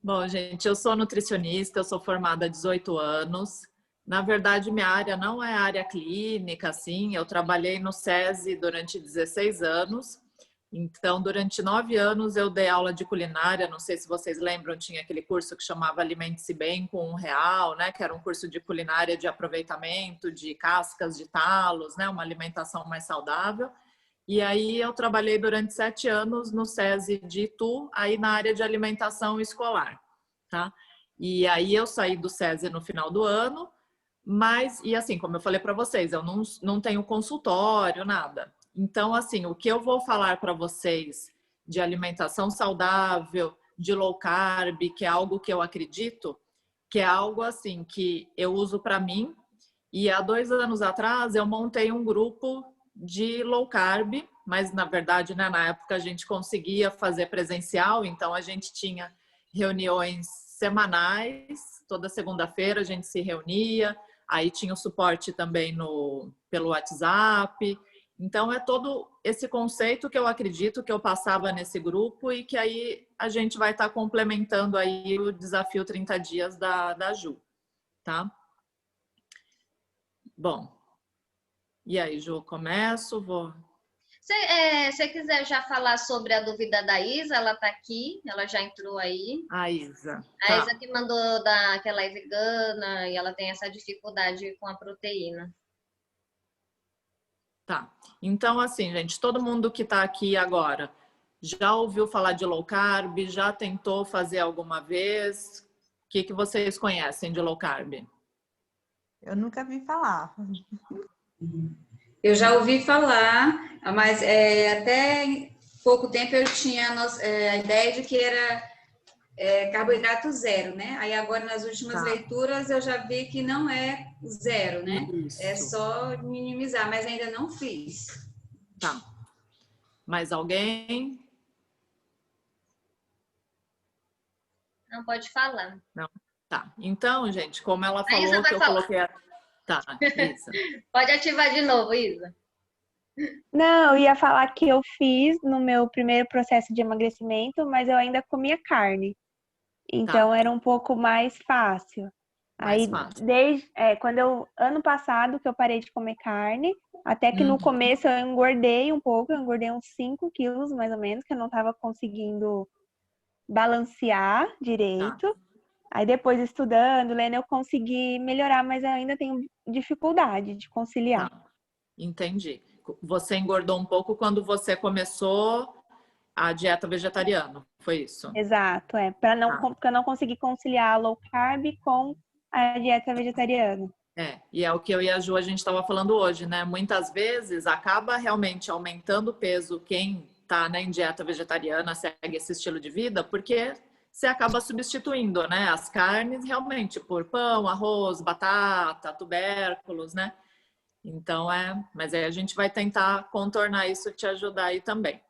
Bom, gente, eu sou nutricionista, eu sou formada há 18 anos. Na verdade, minha área não é área clínica, assim. Eu trabalhei no SESI durante 16 anos. Então, durante 9 anos eu dei aula de culinária. Não sei se vocês lembram, tinha aquele curso que chamava Alimente-se Bem com R$ 1, né? Que era um curso de culinária de aproveitamento de cascas de talos, né? Uma alimentação mais saudável. E aí eu trabalhei durante 7 anos no SESI de Itu, aí na área de alimentação escolar, tá? E aí eu saí do SESI no final do ano, mas, e assim, como eu falei para vocês, eu não tenho consultório, nada. Então, assim, o que eu vou falar para vocês de alimentação saudável, de low carb, que é algo que eu acredito, que é algo assim que eu uso para mim. E há 2 anos atrás eu montei um grupo de low carb, mas na verdade, né, na época a gente conseguia fazer presencial, então a gente tinha reuniões semanais, toda segunda-feira a gente se reunia, aí tinha o suporte também pelo WhatsApp. Então é todo esse conceito que eu acredito que eu passava nesse grupo e que aí a gente vai estar complementando aí o desafio 30 dias da Ju, tá? Bom, e aí, Ju, começo, vou... Se quiser já falar sobre a dúvida da Isa, ela está aqui, ela já entrou aí. A Isa, A Isa tá, que mandou que ela é vegana e ela tem essa dificuldade com a proteína. tá. Então, assim, gente, todo mundo que tá aqui agora já ouviu falar de low carb, já tentou fazer alguma vez? O que que vocês conhecem de low carb? Eu nunca vi falar. Eu já ouvi falar, mas até pouco tempo eu tinha a ideia de que era carboidrato zero, né? Aí agora nas últimas Tá, leituras eu já vi que não é zero, né? É isso, só minimizar, mas ainda não fiz. tá. Mais alguém? Não pode falar. Não? Tá. Então, gente, como ela A Isa falou que vai eu falar. coloquei... Tá, Isa. Pode ativar de novo, Isa. Não, eu ia falar que eu fiz no meu primeiro processo de emagrecimento, mas eu ainda comia carne. Então Tá, era um pouco mais fácil. mais Aí, fácil. ano passado que eu parei de comer carne, até que no começo eu engordei um pouco, eu engordei uns 5 quilos mais ou menos, que eu não estava conseguindo balancear Tá, direito. Aí depois estudando, lendo, eu consegui melhorar, mas eu ainda tenho dificuldade de conciliar. tá. Entendi. Você engordou um pouco quando você começou a dieta vegetariana, foi isso? Exato, Tá. porque eu não consegui conciliar a low carb com a dieta vegetariana. E é o que eu e a Ju a gente estava falando hoje, né? Muitas vezes acaba realmente aumentando o peso quem está, né, em dieta vegetariana, segue esse estilo de vida, porque você acaba substituindo, né, as carnes realmente por pão, arroz, batata, tubérculos, né? Então mas aí a gente vai tentar contornar isso, te ajudar aí também.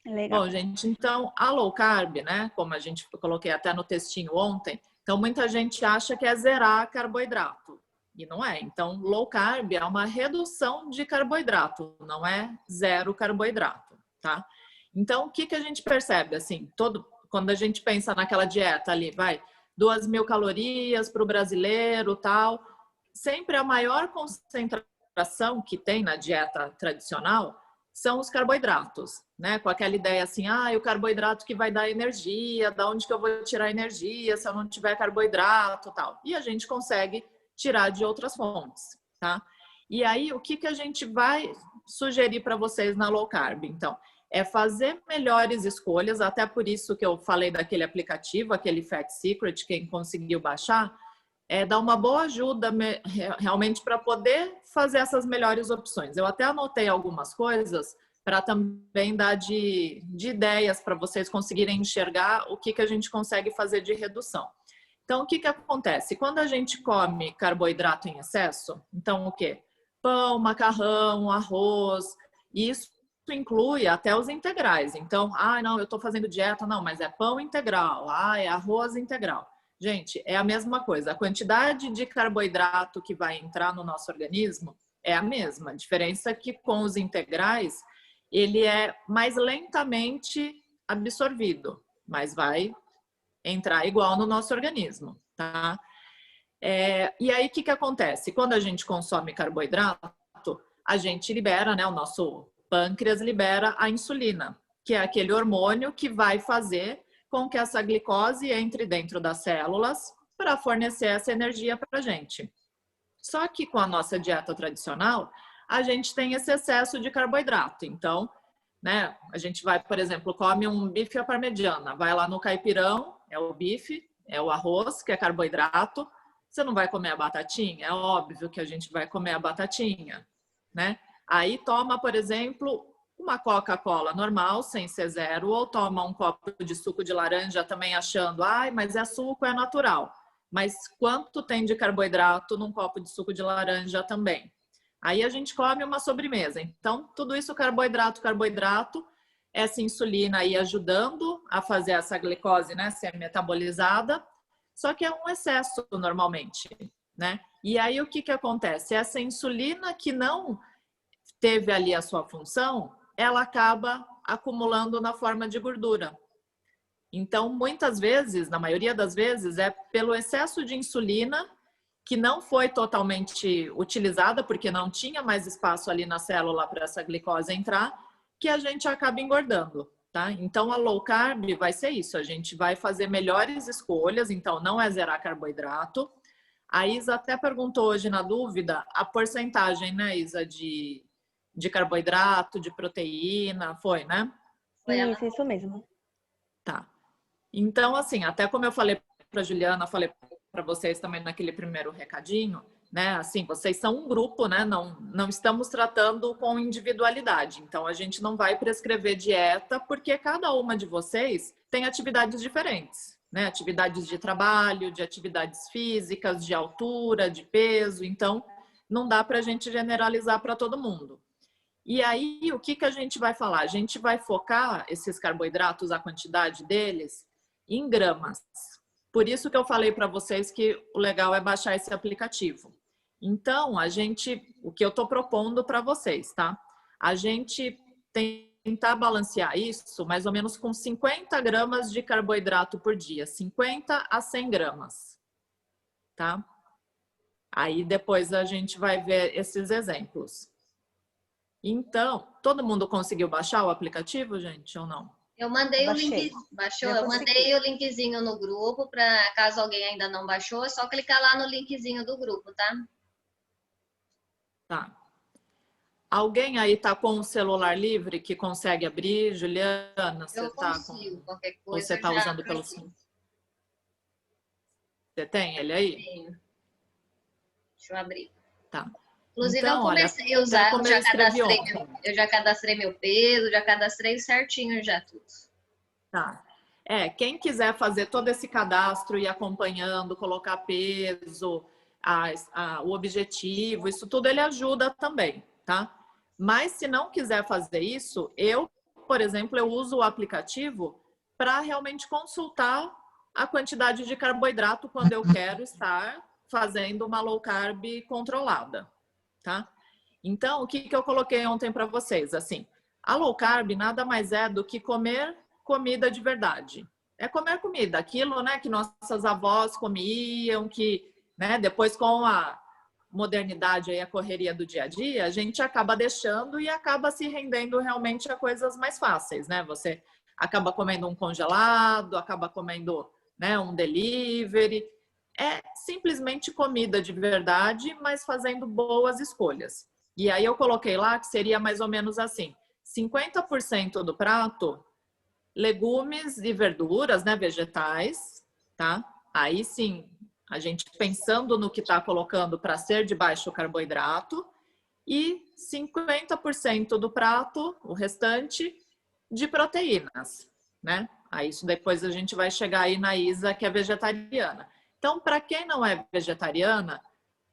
Legal. Bom, gente, então a low carb, né, como a gente coloquei até no textinho ontem, então muita gente acha que é zerar carboidrato. E não é. Então, low carb é uma redução de carboidrato, não é zero carboidrato, tá? Então, o que que a gente percebe? Assim, quando a gente pensa naquela dieta ali, 2.000 calorias para o brasileiro, tal, sempre a maior concentração que tem na dieta tradicional são os carboidratos, né? Com aquela ideia assim, o carboidrato que vai dar energia, da onde que eu vou tirar energia se eu não tiver carboidrato, tal. E a gente consegue tirar de outras fontes, tá? E aí, o que que a gente vai sugerir para vocês na low carb? Então, é fazer melhores escolhas, até por isso que eu falei daquele aplicativo, aquele Fat Secret, quem conseguiu baixar, dar uma boa ajuda realmente para poder fazer essas melhores opções. Eu até anotei algumas coisas para também dar de ideias para vocês conseguirem enxergar o que que a gente consegue fazer de redução. Então, o que que acontece? Quando a gente come carboidrato em excesso, então o quê? Pão, macarrão, arroz, e isso inclui até os integrais. Então, não, eu estou fazendo dieta, não, mas é pão integral, é arroz integral. Gente, é a mesma coisa. A quantidade de carboidrato que vai entrar no nosso organismo é a mesma. A diferença é que com os integrais, ele é mais lentamente absorvido, mas vai entrar igual no nosso organismo, tá? E aí, o que acontece? Quando a gente consome carboidrato, a gente libera, né? O nosso pâncreas libera a insulina, que é aquele hormônio que vai fazer com que essa glicose entre dentro das células para fornecer essa energia para a gente. Só que com a nossa dieta tradicional, a gente tem esse excesso de carboidrato. Então, né, a gente vai, por exemplo, come um bife à parmegiana, vai lá no caipirão, é o bife, é o arroz, que é carboidrato. Você não vai comer a batatinha? É óbvio que a gente vai comer a batatinha, né? Aí toma, por exemplo, uma Coca-Cola normal, sem ser zero, ou toma um copo de suco de laranja também achando, ai, mas é suco, é natural. Mas quanto tem de carboidrato num copo de suco de laranja também? Aí a gente come uma sobremesa. Então, tudo isso carboidrato, essa insulina aí ajudando a fazer essa glicose, né, ser metabolizada, só que é um excesso normalmente, né? E aí o que acontece? Essa insulina que não teve ali a sua função, ela acaba acumulando na forma de gordura. Então, muitas vezes, na maioria das vezes, é pelo excesso de insulina que não foi totalmente utilizada, porque não tinha mais espaço ali na célula para essa glicose entrar, que a gente acaba engordando, tá? Então, a low carb vai ser isso, a gente vai fazer melhores escolhas, então não é zerar carboidrato. A Isa até perguntou hoje na dúvida a porcentagem, né, Isa, de carboidrato, de proteína, foi, né? Isso mesmo. Tá. Então, assim, até como eu falei para a Juliana, falei para vocês também naquele primeiro recadinho, né? Assim, vocês são um grupo, né? Não estamos tratando com individualidade. Então, a gente não vai prescrever dieta, porque cada uma de vocês tem atividades diferentes, né? Atividades de trabalho, de atividades físicas, de altura, de peso. Então, não dá para a gente generalizar para todo mundo. E aí, o que a gente vai falar? A gente vai focar esses carboidratos, a quantidade deles, em gramas. Por isso que eu falei para vocês que o legal é baixar esse aplicativo. Então, o que eu estou propondo para vocês, tá? A gente tentar balancear isso mais ou menos com 50 gramas de carboidrato por dia, 50 a 100 gramas, tá? Aí depois a gente vai ver esses exemplos. Então, todo mundo conseguiu baixar o aplicativo, gente, ou não? Eu mandei Baixei. o link, baixou? Já Eu consegui. mandei o linkzinho no grupo, para caso alguém ainda não baixou, é só clicar lá no linkzinho do grupo, tá? Tá. Alguém aí tá com o celular livre que consegue abrir? Juliana, você Eu tá consigo, com... qualquer Ou coisa. você tá eu já usando pelo consigo. celular? Você tem ele aí? Tenho. Deixa eu abrir. Tá. Inclusive, Então, eu comecei a usar, até como eu escrevi ontem. eu já cadastrei meu peso, já cadastrei certinho já tudo. Tá. Quem quiser fazer todo esse cadastro e ir acompanhando, colocar peso, o objetivo, isso tudo ele ajuda também, tá? Mas se não quiser fazer isso, por exemplo, eu uso o aplicativo para realmente consultar a quantidade de carboidrato quando eu quero estar fazendo uma low carb controlada, tá? Então, o que eu coloquei ontem para vocês? Assim, a low carb nada mais é do que comer comida de verdade. É comer comida, aquilo, né, que nossas avós comiam, que, né, depois com a modernidade e a correria do dia a dia, a gente acaba deixando e acaba se rendendo realmente a coisas mais fáceis, né? Você acaba comendo um congelado, acaba comendo, né, um delivery. É simplesmente comida de verdade, mas fazendo boas escolhas. E aí eu coloquei lá que seria mais ou menos assim, 50% do prato, legumes e verduras, né, vegetais, tá? Aí sim, a gente pensando no que está colocando para ser de baixo carboidrato, e 50% do prato, o restante, de proteínas, né? Aí isso depois a gente vai chegar aí na Isa, que é vegetariana. Então, para quem não é vegetariana,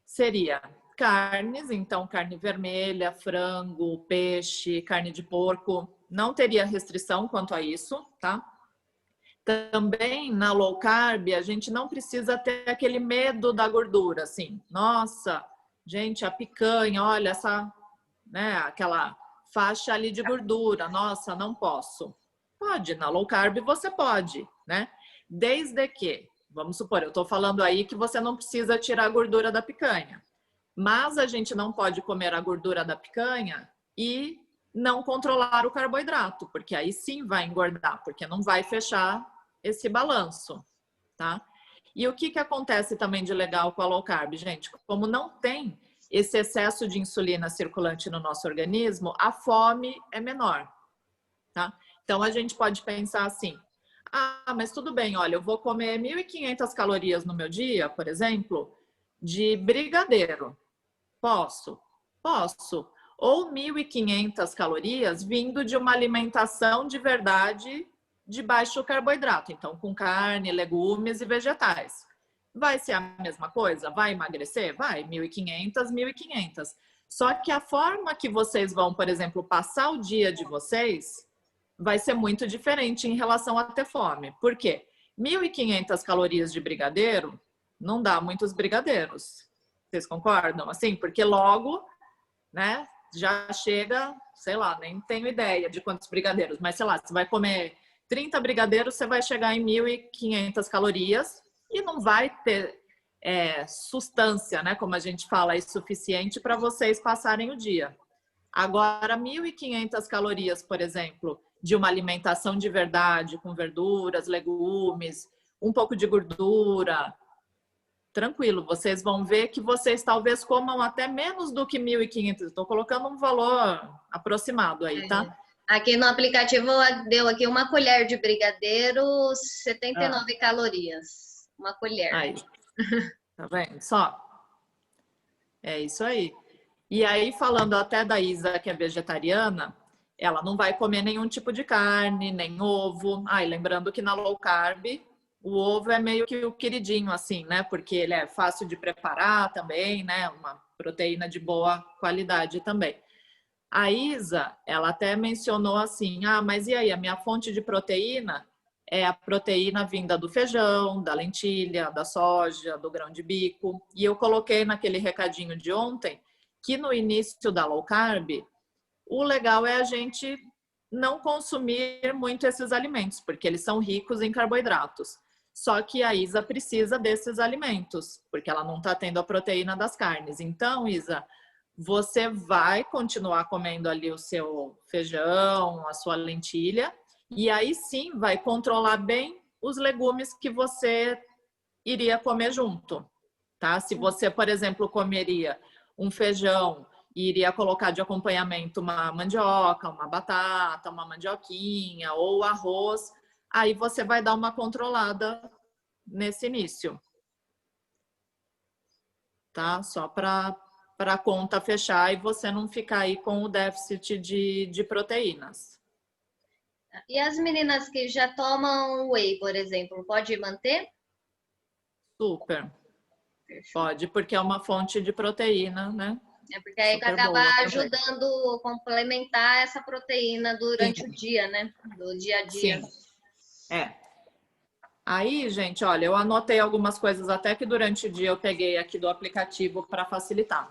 seria carnes, então carne vermelha, frango, peixe, carne de porco, não teria restrição quanto a isso, tá? Também na low carb, a gente não precisa ter aquele medo da gordura, assim, nossa, gente, a picanha, olha essa, né, aquela faixa ali de gordura, nossa, não posso. Pode, na low carb você pode, né? Desde que, vamos supor, eu estou falando aí que você não precisa tirar a gordura da picanha, mas a gente não pode comer a gordura da picanha e não controlar o carboidrato, porque aí sim vai engordar, porque não vai fechar esse balanço, tá? E o que acontece também de legal com a low carb, gente? Como não tem esse excesso de insulina circulante no nosso organismo, a fome é menor, tá? Então a gente pode pensar assim: ah, mas tudo bem, olha, eu vou comer 1.500 calorias no meu dia, por exemplo, de brigadeiro. Posso? Posso. Ou 1.500 calorias vindo de uma alimentação de verdade de baixo carboidrato, então com carne, legumes e vegetais. Vai ser a mesma coisa? Vai emagrecer? Vai, 1.500, 1.500. Só que a forma que vocês vão, por exemplo, passar o dia de vocês vai ser muito diferente em relação a ter fome. Por quê? 1.500 calorias de brigadeiro não dá muitos brigadeiros. Vocês concordam? Assim, porque logo, né, já chega, sei lá, nem tenho ideia de quantos brigadeiros, mas sei lá, você vai comer 30 brigadeiros, você vai chegar em 1.500 calorias e não vai ter sustância, né, como a gente fala, é suficiente para vocês passarem o dia. Agora, 1.500 calorias, por exemplo, de uma alimentação de verdade, com verduras, legumes, um pouco de gordura, tranquilo, vocês vão ver que vocês talvez comam até menos do que 1.500. Estou colocando um valor aproximado aí, tá? Aqui no aplicativo deu aqui uma colher de brigadeiro, 79 calorias. Uma colher. Aí, tá vendo? Só. É isso aí. E aí, falando até da Isa, que é vegetariana, ela não vai comer nenhum tipo de carne, nem ovo. Ah, e lembrando que na low carb, o ovo é meio que o queridinho, assim, né? Porque ele é fácil de preparar também, né? Uma proteína de boa qualidade também. A Isa, ela até mencionou assim, ah, mas e aí, a minha fonte de proteína é a proteína vinda do feijão, da lentilha, da soja, do grão de bico. E eu coloquei naquele recadinho de ontem que no início da low carb, o legal é a gente não consumir muito esses alimentos, porque eles são ricos em carboidratos. Só que a Isa precisa desses alimentos, porque ela não está tendo a proteína das carnes. Então, Isa, você vai continuar comendo ali o seu feijão, a sua lentilha, e aí sim vai controlar bem os legumes que você iria comer junto, tá? Se você, por exemplo, comeria um feijão e iria colocar de acompanhamento uma mandioca, uma batata, uma mandioquinha ou arroz, aí você vai dar uma controlada nesse início, tá? Só para a conta fechar e você não ficar aí com o déficit de proteínas. E as meninas que já tomam whey, por exemplo, pode manter? Super. Pode, porque é uma fonte de proteína, né? É porque aí Super acaba boa ajudando a complementar essa proteína durante o dia, né? Do dia a dia. Sim. Aí, gente, olha, eu anotei algumas coisas até que durante o dia eu peguei aqui do aplicativo para facilitar.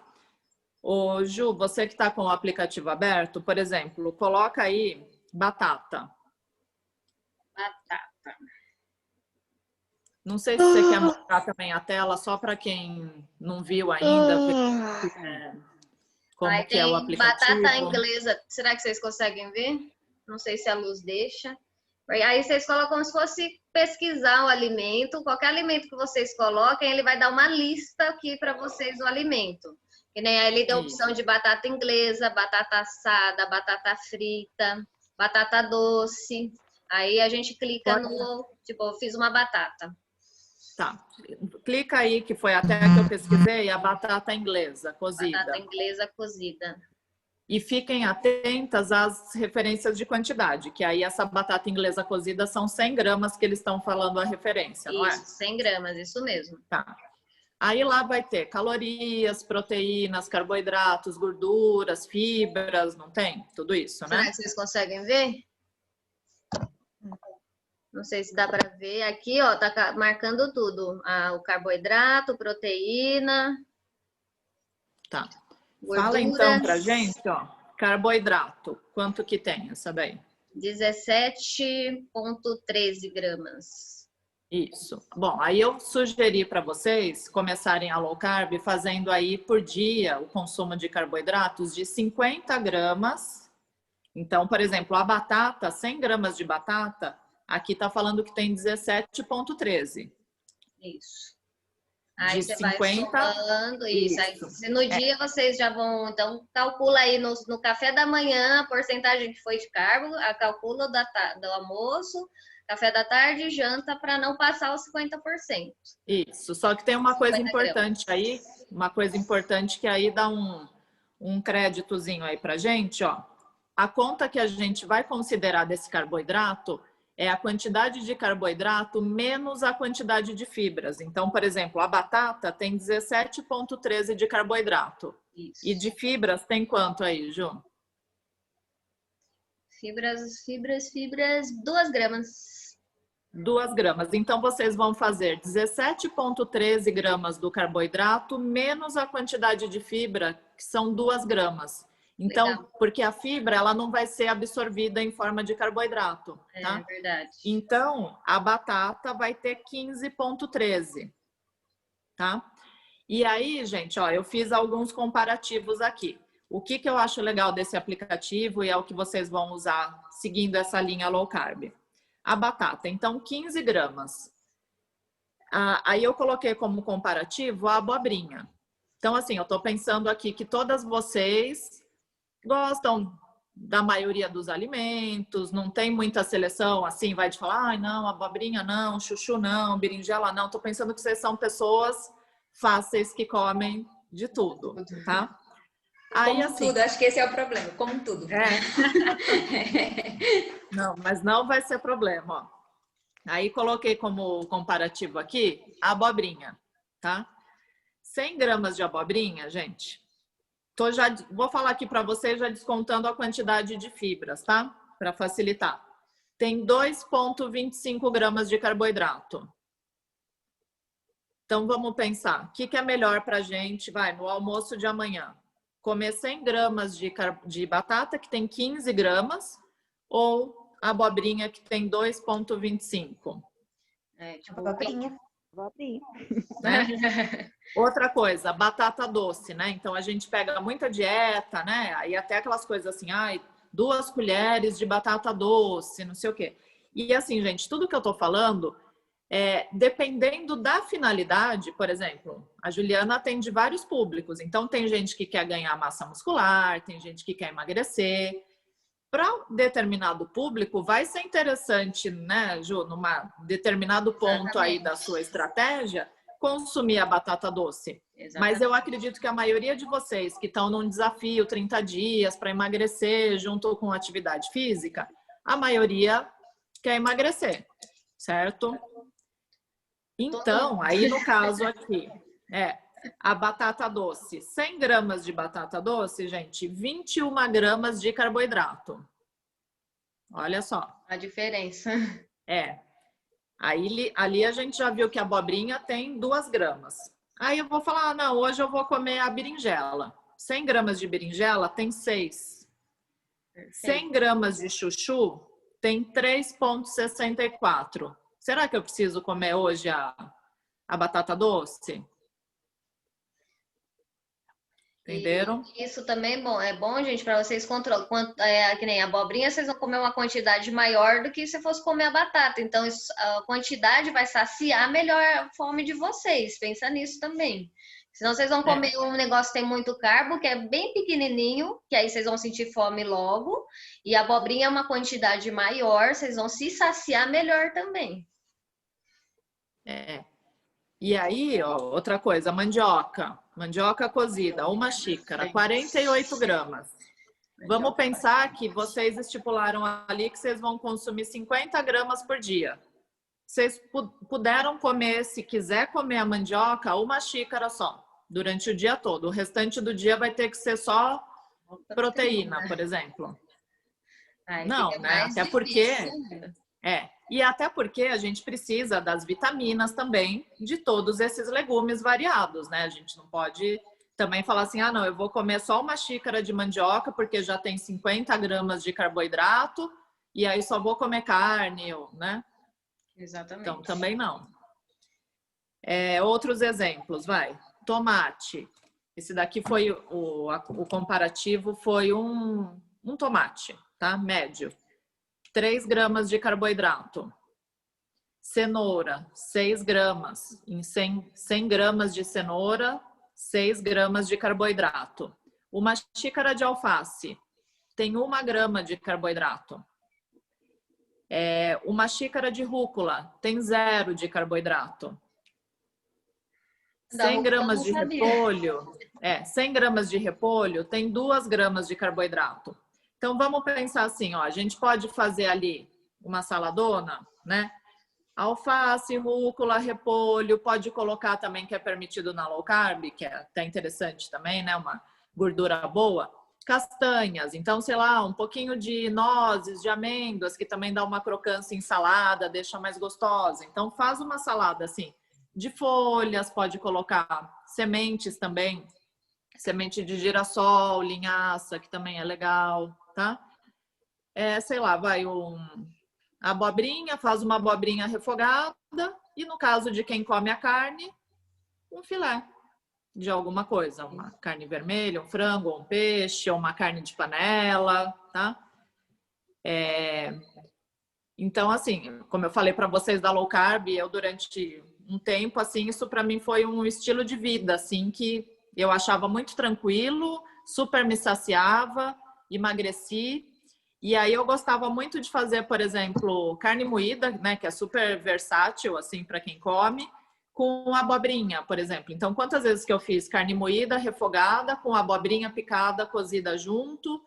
Ô, Ju, você que está com o aplicativo aberto, por exemplo, coloca aí batata. Batata. Não sei se você quer mostrar também a tela, só para quem não viu ainda, como Aí que é o aplicativo. batata inglesa. Será que vocês conseguem ver? Não sei se a luz deixa. Aí vocês colocam como se fosse pesquisar o alimento. Qualquer alimento que vocês coloquem, ele vai dar uma lista aqui para vocês do alimento. Que nem aí ele deu a opção de batata inglesa, batata assada, batata frita, batata doce. Aí a gente clica no, tipo, eu fiz uma batata. Tá. Clica aí, que foi até que eu pesquisei, a batata inglesa cozida. Batata inglesa cozida. E fiquem atentas às referências de quantidade, que aí essa batata inglesa cozida são 100 gramas que eles estão falando a referência, não é? Isso, 100 gramas, isso mesmo. Tá. Aí lá vai ter calorias, proteínas, carboidratos, gorduras, fibras, não tem? Tudo isso, né? Será que vocês conseguem ver? Não sei se dá para ver. Aqui, ó, tá marcando tudo. O carboidrato, proteína. Tá. Gorduras. Fala então pra gente, ó, carboidrato. Quanto que tem essa daí? 17,13 gramas. Isso. Bom, aí eu sugeri para vocês começarem a low carb fazendo aí por dia o consumo de carboidratos de 50 gramas. Então, por exemplo, a batata, 100 gramas de batata, aqui está falando que tem 17,13. Isso. Aí De você 50, vai somando isso. Aí, isso. no dia vocês já vão, então, calcula aí no café da manhã a porcentagem que foi de carbo, calcula do almoço, café da tarde e janta para não passar os 50%. Isso. Só que tem uma coisa 50 importante aí, uma coisa importante que aí dá um créditozinho aí pra gente, ó. A conta que a gente vai considerar desse carboidrato é a quantidade de carboidrato menos a quantidade de fibras. Então, por exemplo, a batata tem 17,13 de carboidrato. Isso. E de fibras tem quanto aí, Ju? Fibras, 2 gramas. 2 gramas. Então, vocês vão fazer 17,13 gramas do carboidrato menos a quantidade de fibra, que são 2 gramas. Então, Legal. porque a fibra, ela não vai ser absorvida em forma de carboidrato, tá? É verdade. Então, a batata vai ter 15,13, tá? E aí, gente, ó, eu fiz alguns comparativos aqui. O que eu acho legal desse aplicativo e é o que vocês vão usar seguindo essa linha low carb. A batata, então 15 gramas. Aí eu coloquei como comparativo a abobrinha. Então, assim, eu tô pensando aqui que todas vocês gostam da maioria dos alimentos, não tem muita seleção, assim, vai de falar, ai, não, abobrinha não, chuchu não, berinjela não. Tô pensando que vocês são pessoas fáceis que comem de tudo, tá? Aí, Como assim, tudo, acho que esse é o problema, como tudo. Não, mas não vai ser problema, ó. Aí coloquei como comparativo aqui a abobrinha, tá? 100 gramas de abobrinha, gente. Vou falar aqui para vocês já descontando a quantidade de fibras, tá? Para facilitar. Tem 2,25 gramas de carboidrato. Então vamos pensar, o que é melhor para a gente, vai, no almoço de amanhã? Comer 100 gramas de batata, que tem 15 gramas, ou a abobrinha, que tem 2,25? Tipo, Abobrinha. Né? Outra coisa, batata doce, né? Então a gente pega muita dieta, né? Aí até aquelas coisas assim, ai, 2 colheres de batata doce, não sei o quê. E assim, gente, tudo que eu tô falando, dependendo da finalidade, por exemplo, a Juliana atende vários públicos. Então tem gente que quer ganhar massa muscular, tem gente que quer emagrecer. Para determinado público, vai ser interessante, né, Ju, numa determinado ponto aí da sua estratégia, consumir a batata doce. Exatamente. Mas eu acredito que a maioria de vocês que estão num desafio 30 dias para emagrecer junto com atividade física, a maioria quer emagrecer, certo? Então, aí no caso aqui, a batata doce, 100 gramas de batata doce, gente, 21 gramas de carboidrato. Olha só. A diferença. Aí, ali a gente já viu que a abobrinha tem 2 gramas. Aí eu vou falar, não, hoje eu vou comer a berinjela. 100 gramas de berinjela tem 6. 100 gramas de chuchu tem 3,64. Será que eu preciso comer hoje a batata doce? Entenderam? E isso também é bom, gente, para vocês controlar. Que nem a abobrinha, vocês vão comer uma quantidade maior do que se fosse comer a batata. Então, a quantidade vai saciar melhor a fome de vocês. Pensa nisso também. Senão, vocês vão comer um negócio que tem muito carbo, que é bem pequenininho, que aí vocês vão sentir fome logo. E a abobrinha é uma quantidade maior, vocês vão se saciar melhor também. E aí, ó, outra coisa, mandioca cozida, 1 xícara, 48 gramas. Vamos pensar que vocês estipularam ali que vocês vão consumir 50 gramas por dia. Vocês puderam comer, se quiser comer a mandioca, 1 xícara só, durante o dia todo. O restante do dia vai ter que ser só proteína, por exemplo. Não, né? Até porque... E até porque a gente precisa das vitaminas também de todos esses legumes variados, né? A gente não pode também falar assim, ah, não, eu vou comer só 1 xícara de mandioca porque já tem 50 gramas de carboidrato e aí só vou comer carne, né? Exatamente. Então, também não. Outros exemplos, vai. Tomate. Esse daqui foi o comparativo, foi um tomate, tá? Médio. 3 gramas de carboidrato. Cenoura, 6 gramas. Em 100 gramas de cenoura, 6 gramas de carboidrato. Uma xícara de alface tem 1 grama de carboidrato. Uma xícara de rúcula tem 0 de carboidrato. 100 gramas de repolho, 100 gramas de repolho tem 2 gramas de carboidrato. Então, vamos pensar assim, ó, a gente pode fazer ali uma saladona, né? Alface, rúcula, repolho, pode colocar também, que é permitido na low carb, que é até interessante também, né? Uma gordura boa. Castanhas, então, sei lá, um pouquinho de nozes, de amêndoas, que também dá uma crocância em salada, deixa mais gostosa. Então, faz uma salada assim, de folhas, pode colocar sementes também, semente de girassol, linhaça, que também é legal, tá? Sei lá, vai abobrinha, faz uma abobrinha refogada e no caso de quem come a carne, um filé de alguma coisa, uma carne vermelha, um frango, ou um peixe, ou uma carne de panela, tá? Então, assim, como eu falei para vocês da low carb, eu durante um tempo, assim, isso para mim foi um estilo de vida, assim, que eu achava muito tranquilo, super me saciava, emagreci. E aí eu gostava muito de fazer, por exemplo, carne moída, né, que é super versátil, assim, para quem come, com abobrinha, por exemplo. Então, quantas vezes que eu fiz carne moída, refogada, com abobrinha picada, cozida junto,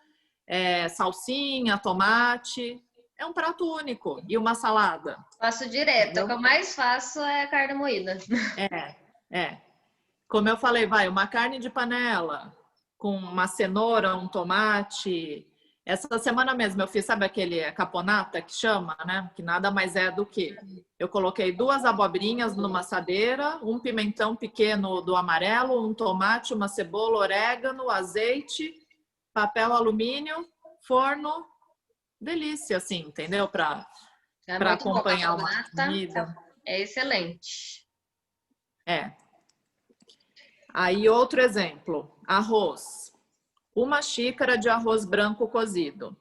salsinha, tomate. É um prato único. E uma salada. Faço direto. Entendeu? O que eu mais faço é carne moída. Como eu falei, vai, uma carne de panela com uma cenoura, um tomate. Essa semana mesmo eu fiz, sabe aquele caponata que chama, né? Que nada mais é do que eu coloquei 2 abobrinhas numa assadeira, um pimentão pequeno do amarelo, um tomate, uma cebola, orégano, azeite, papel alumínio, forno. Delícia, assim, entendeu? Para acompanhar uma comida. É excelente. Aí, outro exemplo. Arroz. 1 xícara de arroz branco cozido.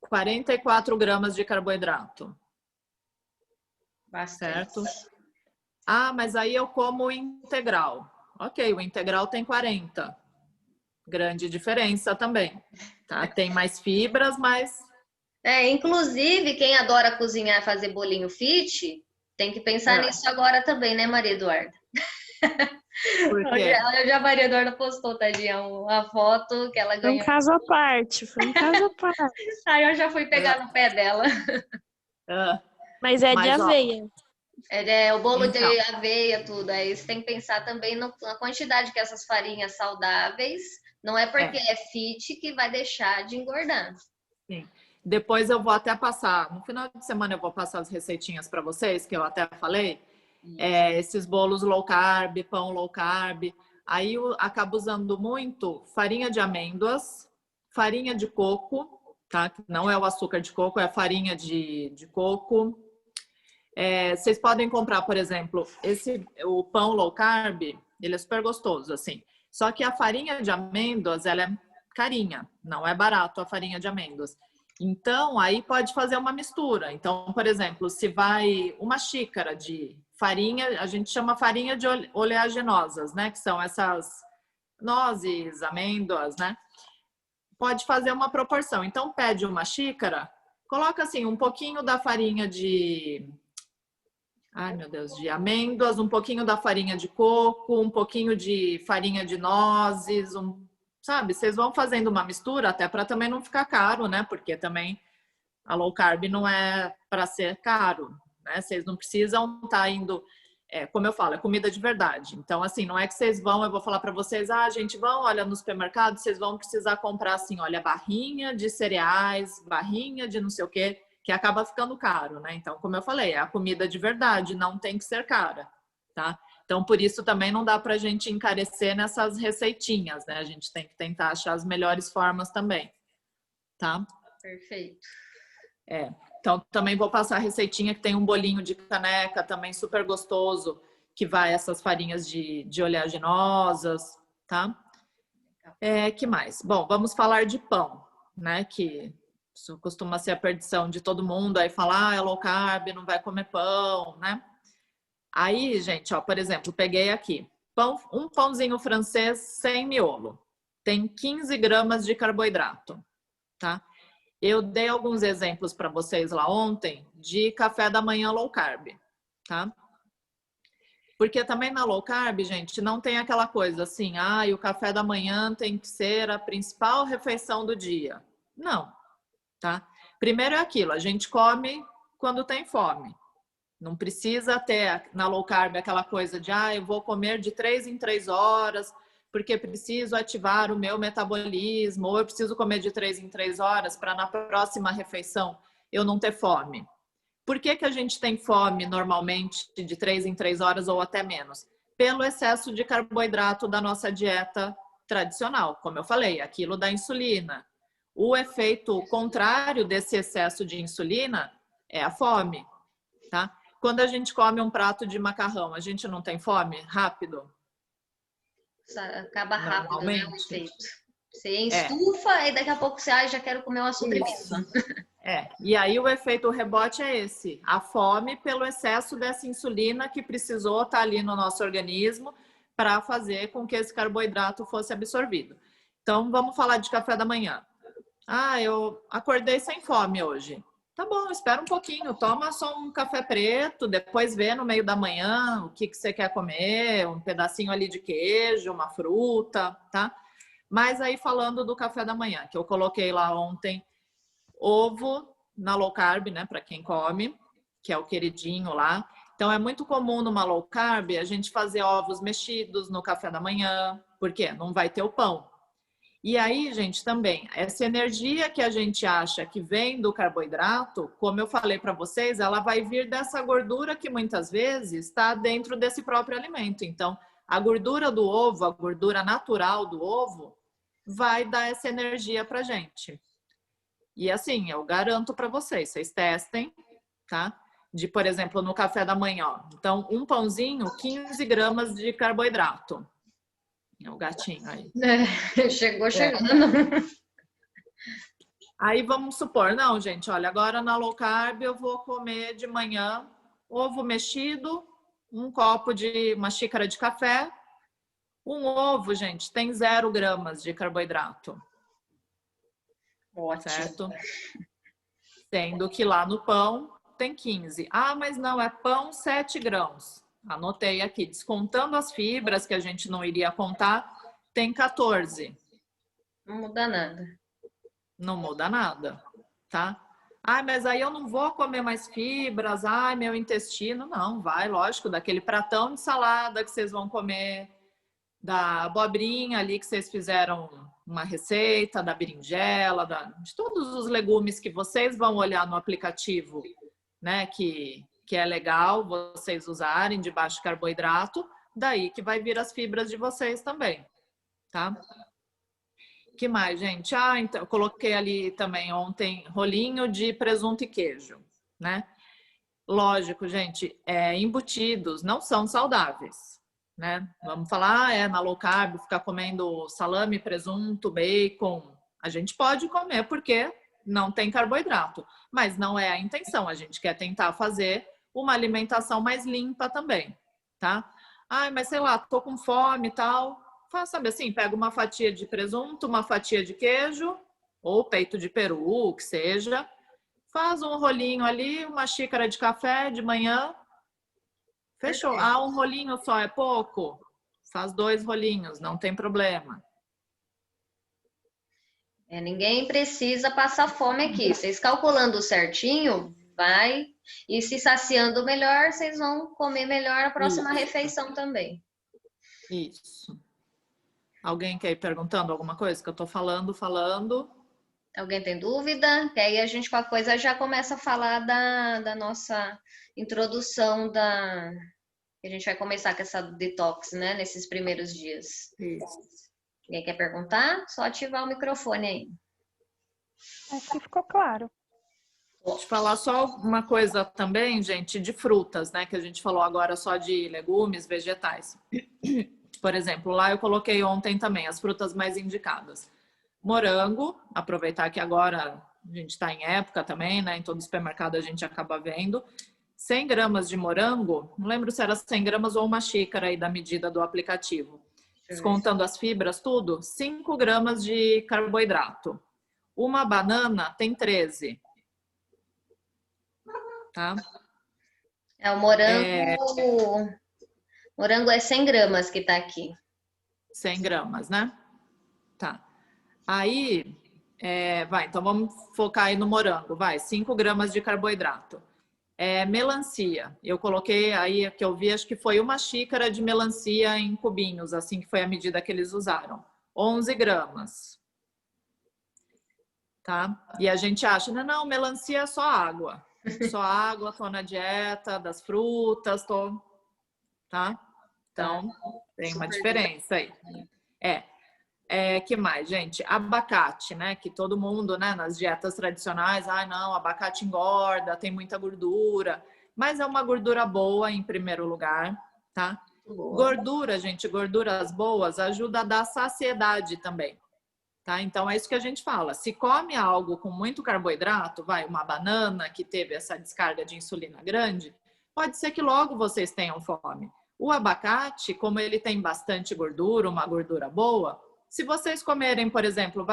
44 gramas de carboidrato. Bastante. Certo? Ah, mas aí eu como o integral. Ok, o integral tem 40. Grande diferença também. Tá? Tem mais fibras, mas... Inclusive, quem adora cozinhar e fazer bolinho fit, tem que pensar nisso agora também, né, Maria Eduarda? Por quê? Hoje a Maria Eduarda postou, tadinha, uma foto que ela ganhou. Foi um caso à parte, foi um caso à parte. Aí eu já fui pegar no pé dela. Mas de aveia. O bolo de aveia, tudo. Aí você tem que pensar também na quantidade que essas farinhas saudáveis, não é porque é fit que vai deixar de engordar. Sim. Depois eu vou até passar, no final de semana eu vou passar as receitinhas para vocês, que eu até falei. Esses bolos low carb, pão low carb. Aí eu acabo usando muito farinha de amêndoas, farinha de coco, tá? Não é o açúcar de coco, é a farinha de coco. Vocês podem comprar, por exemplo, o pão low carb, ele é super gostoso, assim. Só que a farinha de amêndoas, ela é carinha, não é barato a farinha de amêndoas. Então, aí pode fazer uma mistura. Então, por exemplo, se vai 1 xícara de farinha, a gente chama farinha de oleaginosas, né? Que são essas nozes, amêndoas, né? Pode fazer uma proporção. Então, pede 1 xícara, coloca assim um pouquinho da farinha de... Ai, meu Deus, de amêndoas, um pouquinho da farinha de coco, um pouquinho de farinha de nozes, sabe? Vocês vão fazendo uma mistura até para também não ficar caro, né? Porque também a low carb não é para ser caro, né? Vocês não precisam estar indo, como eu falo, é comida de verdade. Então, assim, não é que vocês vão, eu vou falar para vocês, gente, olha, no supermercado, vocês vão precisar comprar, assim, olha, barrinha de cereais, barrinha de não sei o quê, que acaba ficando caro, né? Então, como eu falei, é a comida de verdade, não tem que ser cara, tá? Então, por isso também não dá pra gente encarecer nessas receitinhas, né? A gente tem que tentar achar as melhores formas também, tá? Perfeito. Então, também vou passar a receitinha que tem um bolinho de caneca, também super gostoso, que vai essas farinhas de oleaginosas, tá? Que mais? Bom, vamos falar de pão, né? Que isso costuma ser a perdição de todo mundo, aí falar, é low carb, não vai comer pão, né? Aí, gente, ó, por exemplo, peguei aqui, um pãozinho francês sem miolo, tem 15 gramas de carboidrato, tá? Eu dei alguns exemplos para vocês lá ontem de café da manhã low carb, tá? Porque também na low carb, gente, não tem aquela coisa assim, o café da manhã tem que ser a principal refeição do dia. Não, tá? Primeiro é aquilo, a gente come quando tem fome. Não precisa ter na low carb aquela coisa de, eu vou comer de 3 em 3 horas, porque preciso ativar o meu metabolismo, ou eu preciso comer de 3 em 3 horas para na próxima refeição eu não ter fome. Por que a gente tem fome normalmente de 3 em 3 horas ou até menos? Pelo excesso de carboidrato da nossa dieta tradicional. Como eu falei, aquilo da insulina. O efeito contrário desse excesso de insulina é a fome, tá? Quando a gente come um prato de macarrão, a gente não tem fome? Rápido? Acaba rápido, né, o efeito. Você É. estufa e daqui a pouco você já quero comer uma sobremesa. E aí o efeito rebote é esse, a fome pelo excesso dessa insulina que precisou estar ali no nosso organismo para fazer com que esse carboidrato fosse absorvido. Então, vamos falar de café da manhã. Eu acordei sem fome hoje. Tá bom, espera um pouquinho, toma só um café preto, depois vê no meio da manhã o que você quer comer, um pedacinho ali de queijo, uma fruta, tá? Mas aí falando do café da manhã, que eu coloquei lá ontem, ovo na low carb, né, para quem come, que é o queridinho lá. Então é muito comum numa low carb a gente fazer ovos mexidos no café da manhã, porque não vai ter o pão. E aí, gente, também, essa energia que a gente acha que vem do carboidrato, como eu falei para vocês, ela vai vir dessa gordura que muitas vezes está dentro desse próprio alimento. Então, a gordura do ovo, a gordura natural do ovo, vai dar essa energia para a gente. E assim, eu garanto para vocês testem, tá? De, por exemplo, no café da manhã, ó. Então, um pãozinho, 15 gramas de carboidrato. É o gatinho aí. Chegou chegando. Aí vamos supor, não, gente, olha, agora na low carb eu vou comer de manhã ovo mexido, uma xícara de café. Um ovo, gente, tem 0 gramas de carboidrato. Ótimo. Certo? Sendo que lá no pão tem 15. Mas não, é pão 7 grãos. Anotei aqui, descontando as fibras que a gente não iria contar, tem 14. Não muda nada. Não muda nada, tá? Mas aí eu não vou comer mais fibras, meu intestino. Não, vai, lógico, daquele pratão de salada que vocês vão comer, da abobrinha ali que vocês fizeram uma receita, da berinjela, de todos os legumes que vocês vão olhar no aplicativo, né, que é legal vocês usarem de baixo carboidrato, daí que vai vir as fibras de vocês também, tá? Que mais, gente? Então, eu coloquei ali também ontem rolinho de presunto e queijo, né? Lógico, gente, embutidos não são saudáveis, né? Vamos falar, na low carb, ficar comendo salame, presunto, bacon. A gente pode comer porque não tem carboidrato, mas não é a intenção. A gente quer tentar fazer uma alimentação mais limpa também, tá? Mas sei lá, tô com fome e tal. Sabe assim, pega uma fatia de presunto, uma fatia de queijo, ou peito de peru, o que seja. Faz um rolinho ali, uma xícara de café de manhã. Fechou. Um rolinho só é pouco? Faz 2 rolinhos, não tem problema. Ninguém precisa passar fome aqui. Vocês calculando certinho, vai. E se saciando melhor, vocês vão comer melhor a próxima refeição também. Isso. Alguém quer ir perguntando alguma coisa que eu tô falando? Alguém tem dúvida? Que aí a gente, com a coisa, já começa a falar da nossa introdução que a gente vai começar com essa detox, né? Nesses primeiros dias. Isso. Alguém quer perguntar? Só ativar o microfone aí. Acho que ficou claro. Deixa eu falar só uma coisa também, gente, de frutas, né? Que a gente falou agora só de legumes, vegetais. Por exemplo, lá eu coloquei ontem também as frutas mais indicadas. Morango, aproveitar que agora a gente está em época também, né? Em todo supermercado a gente acaba vendo. 100 gramas de morango, não lembro se era 100 gramas ou uma xícara aí da medida do aplicativo. Descontando as fibras, tudo, 5 gramas de carboidrato. Uma banana tem 13. Tá? O morango... Morango é 100 gramas que tá aqui. 100 gramas, né? Tá. Aí, então vamos focar aí no morango. Vai, 5 gramas de carboidrato. Melancia. Eu coloquei aí, que eu vi, acho que foi uma xícara de melancia em cubinhos, assim que foi a medida que eles usaram. 11 gramas. Tá? E a gente acha, não, melancia é só água. Só água, tô na dieta das frutas, tô... Tá? Então, tem uma diferença aí. Que mais, gente? Abacate, né? Que todo mundo, né, nas dietas tradicionais, não, abacate engorda, tem muita gordura. Mas é uma gordura boa em primeiro lugar, tá? Boa. Gordura, gente, gorduras boas ajuda a dar saciedade também. Tá? Então, é isso que a gente fala. Se come algo com muito carboidrato, uma banana que teve essa descarga de insulina grande, pode ser que logo vocês tenham fome. O abacate, como ele tem bastante gordura, uma gordura boa, se vocês comerem, por exemplo,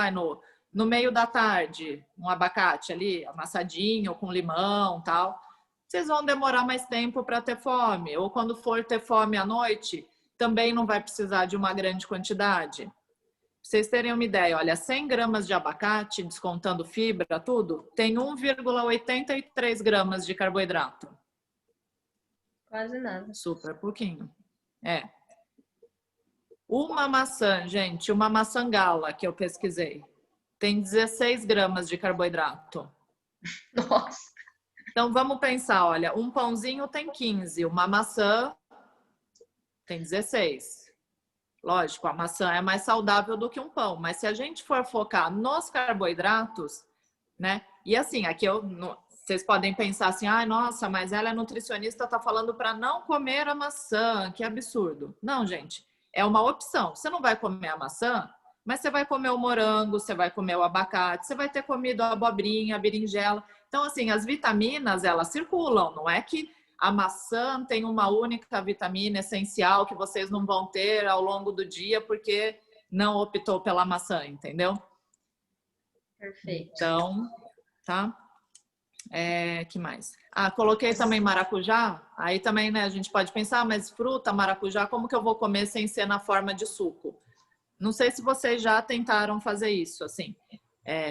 no meio da tarde, um abacate ali, amassadinho, com limão e tal, vocês vão demorar mais tempo para ter fome. Ou quando for ter fome à noite, também não vai precisar de uma grande quantidade. Pra vocês terem uma ideia, olha, 100 gramas de abacate, descontando fibra, tudo, tem 1,83 gramas de carboidrato. Quase nada. Super pouquinho. Uma maçã, gente, uma maçã gala que eu pesquisei, tem 16 gramas de carboidrato. Nossa! Então vamos pensar, olha, um pãozinho tem 15, uma maçã tem 16. Lógico, a maçã é mais saudável do que um pão, mas se a gente for focar nos carboidratos, né? E assim, aqui vocês podem pensar assim, nossa, mas ela é nutricionista, tá falando para não comer a maçã, que absurdo. Não, gente, é uma opção. Você não vai comer a maçã, mas você vai comer o morango, você vai comer o abacate, você vai ter comido a abobrinha, a berinjela. Então, assim, as vitaminas, elas circulam, não é que a maçã tem uma única vitamina essencial que vocês não vão ter ao longo do dia porque não optou pela maçã, entendeu? Perfeito. Então, tá? Que mais? Coloquei também maracujá. Aí também, né, a gente pode pensar, mas fruta, maracujá, como que eu vou comer sem ser na forma de suco? Não sei se vocês já tentaram fazer isso, assim.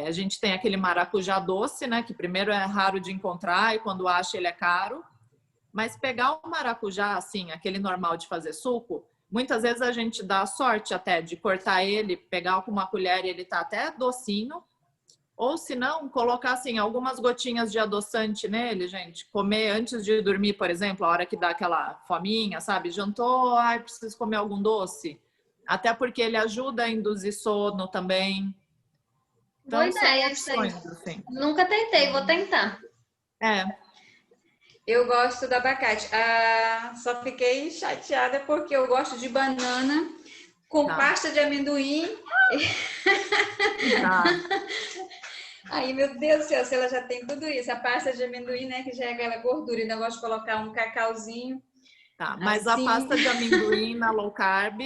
A gente tem aquele maracujá doce, né, que primeiro é raro de encontrar e quando acha ele é caro. Mas pegar o maracujá, assim, aquele normal de fazer suco, muitas vezes a gente dá sorte até de cortar ele, pegar com uma colher e ele tá até docinho. Ou se não, colocar, assim, algumas gotinhas de adoçante nele, gente. Comer antes de dormir, por exemplo, a hora que dá aquela fominha, sabe? Jantou, preciso comer algum doce. Até porque ele ajuda a induzir sono também. Então, boa ideia, opções, assim. Nunca tentei, vou tentar. Eu gosto do abacate. Só fiquei chateada porque eu gosto de banana com pasta de amendoim. Aí, meu Deus do céu, se ela já tem tudo isso. A pasta de amendoim, né, que já é aquela gordura. Ainda gosto de colocar um cacauzinho. Mas assim... a pasta de amendoim na low carb,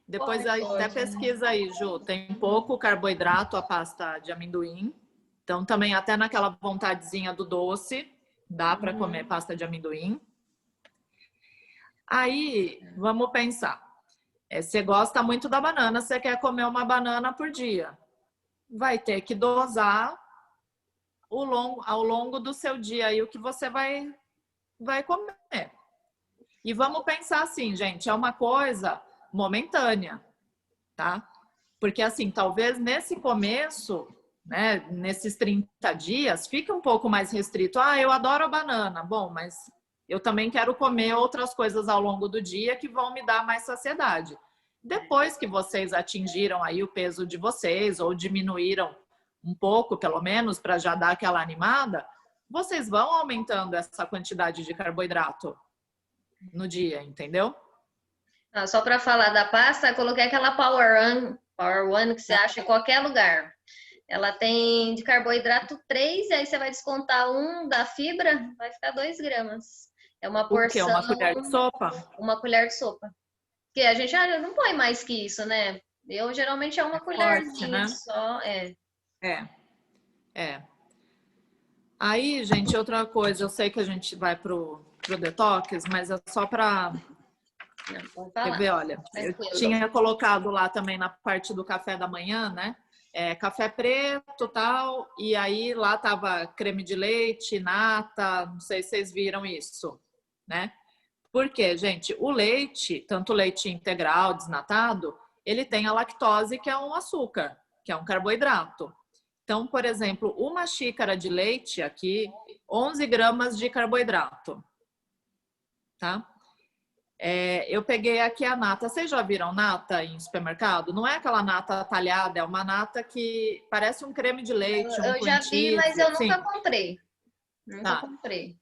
depois até pesquisa aí, Ju. Tem pouco carboidrato a pasta de amendoim. Então, também até naquela vontadezinha do doce, dá para comer pasta de amendoim. Aí, vamos pensar. Você gosta muito da banana, você quer comer uma banana por dia. Vai ter que dosar ao longo do seu dia aí o que você vai comer. E vamos pensar assim, gente, é uma coisa momentânea, tá? Porque assim, talvez nesse começo, né, nesses 30 dias, fica um pouco mais restrito. Eu adoro a banana. Bom, mas eu também quero comer outras coisas ao longo do dia que vão me dar mais saciedade. Depois que vocês atingiram aí o peso de vocês ou diminuíram um pouco, pelo menos, para já dar aquela animada, vocês vão aumentando essa quantidade de carboidrato no dia, entendeu? Ah, só para falar da pasta, eu coloquei aquela Power One que você acha em qualquer lugar. Ela tem de carboidrato 3, e aí você vai descontar 1 da fibra, vai ficar 2 gramas. É uma O quê? porção, Uma colher de sopa? uma colher de sopa. Porque a gente não põe mais que isso, né? Eu geralmente é uma colherzinha né? só. É. Aí, gente, outra coisa, eu sei que a gente vai pro detox, mas é só para quer ver, olha, eu tinha colocado lá também na parte do café da manhã, né? Café preto, tal, e aí lá tava creme de leite, nata, não sei se vocês viram isso, né? Porque, gente, o leite, tanto leite integral, desnatado, ele tem a lactose, que é um açúcar, que é um carboidrato. Então, por exemplo, uma xícara de leite aqui, 11 gramas de carboidrato, tá? Eu peguei aqui a nata. Vocês já viram nata em supermercado? Não é aquela nata talhada, é uma nata que parece um creme de leite, Eu já vi, mas eu nunca comprei. Nunca comprei.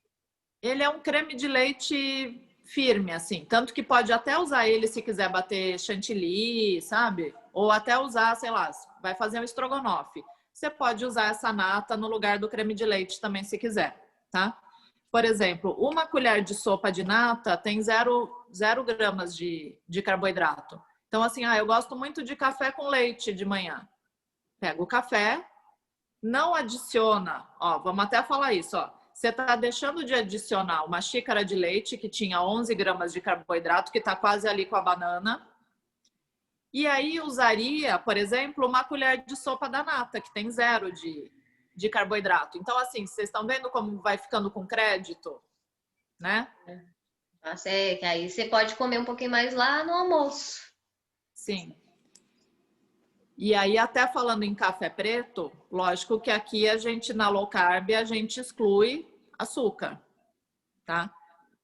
Ele é um creme de leite firme, assim. Tanto que pode até usar ele se quiser bater chantilly, sabe? Ou até usar, sei lá, vai fazer um estrogonofe. Você pode usar essa nata no lugar do creme de leite também, se quiser, tá? Por exemplo, uma colher de sopa de nata tem 0 gramas de carboidrato. Então, assim, eu gosto muito de café com leite de manhã. Pega o café, não adiciona, vamos até falar isso, Você está deixando de adicionar uma xícara de leite que tinha 11 gramas de carboidrato, que está quase ali com a banana. E aí usaria, por exemplo, uma colher de sopa da nata, que tem 0 de carboidrato. Então, assim, vocês estão vendo como vai ficando com crédito, né? Que aí você pode comer um pouquinho mais lá no almoço. Sim. E aí, até falando em café preto, lógico que aqui a gente, na low carb, a gente exclui açúcar, tá?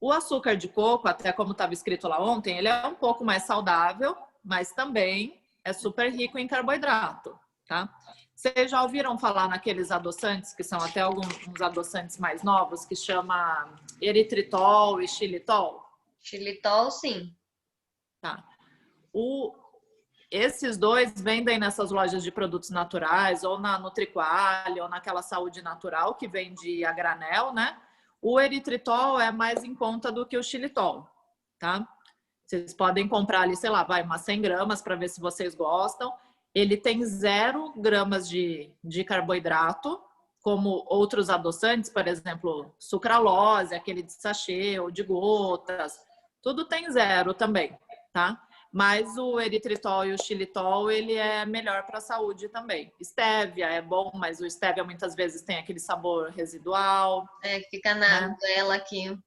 O açúcar de coco, até como estava escrito lá ontem, ele é um pouco mais saudável, mas também é super rico em carboidrato, tá? Vocês já ouviram falar naqueles adoçantes, que são até alguns adoçantes mais novos, que chama eritritol e xilitol? Xilitol, sim. Tá. Esses dois vendem nessas lojas de produtos naturais, ou na Nutriquali, ou naquela Saúde Natural, que vende a granel, né? O eritritol é mais em conta do que o xilitol, tá? Vocês podem comprar ali, sei lá, umas 100 gramas para ver se vocês gostam. Ele tem 0 gramas de carboidrato, como outros adoçantes, por exemplo, sucralose, aquele de sachê ou de gotas. Tudo tem 0 também, tá? Mas o eritritol e o xilitol, ele é melhor para a saúde também. Estévia é bom, mas o estévia muitas vezes tem aquele sabor residual. Fica na goela aqui.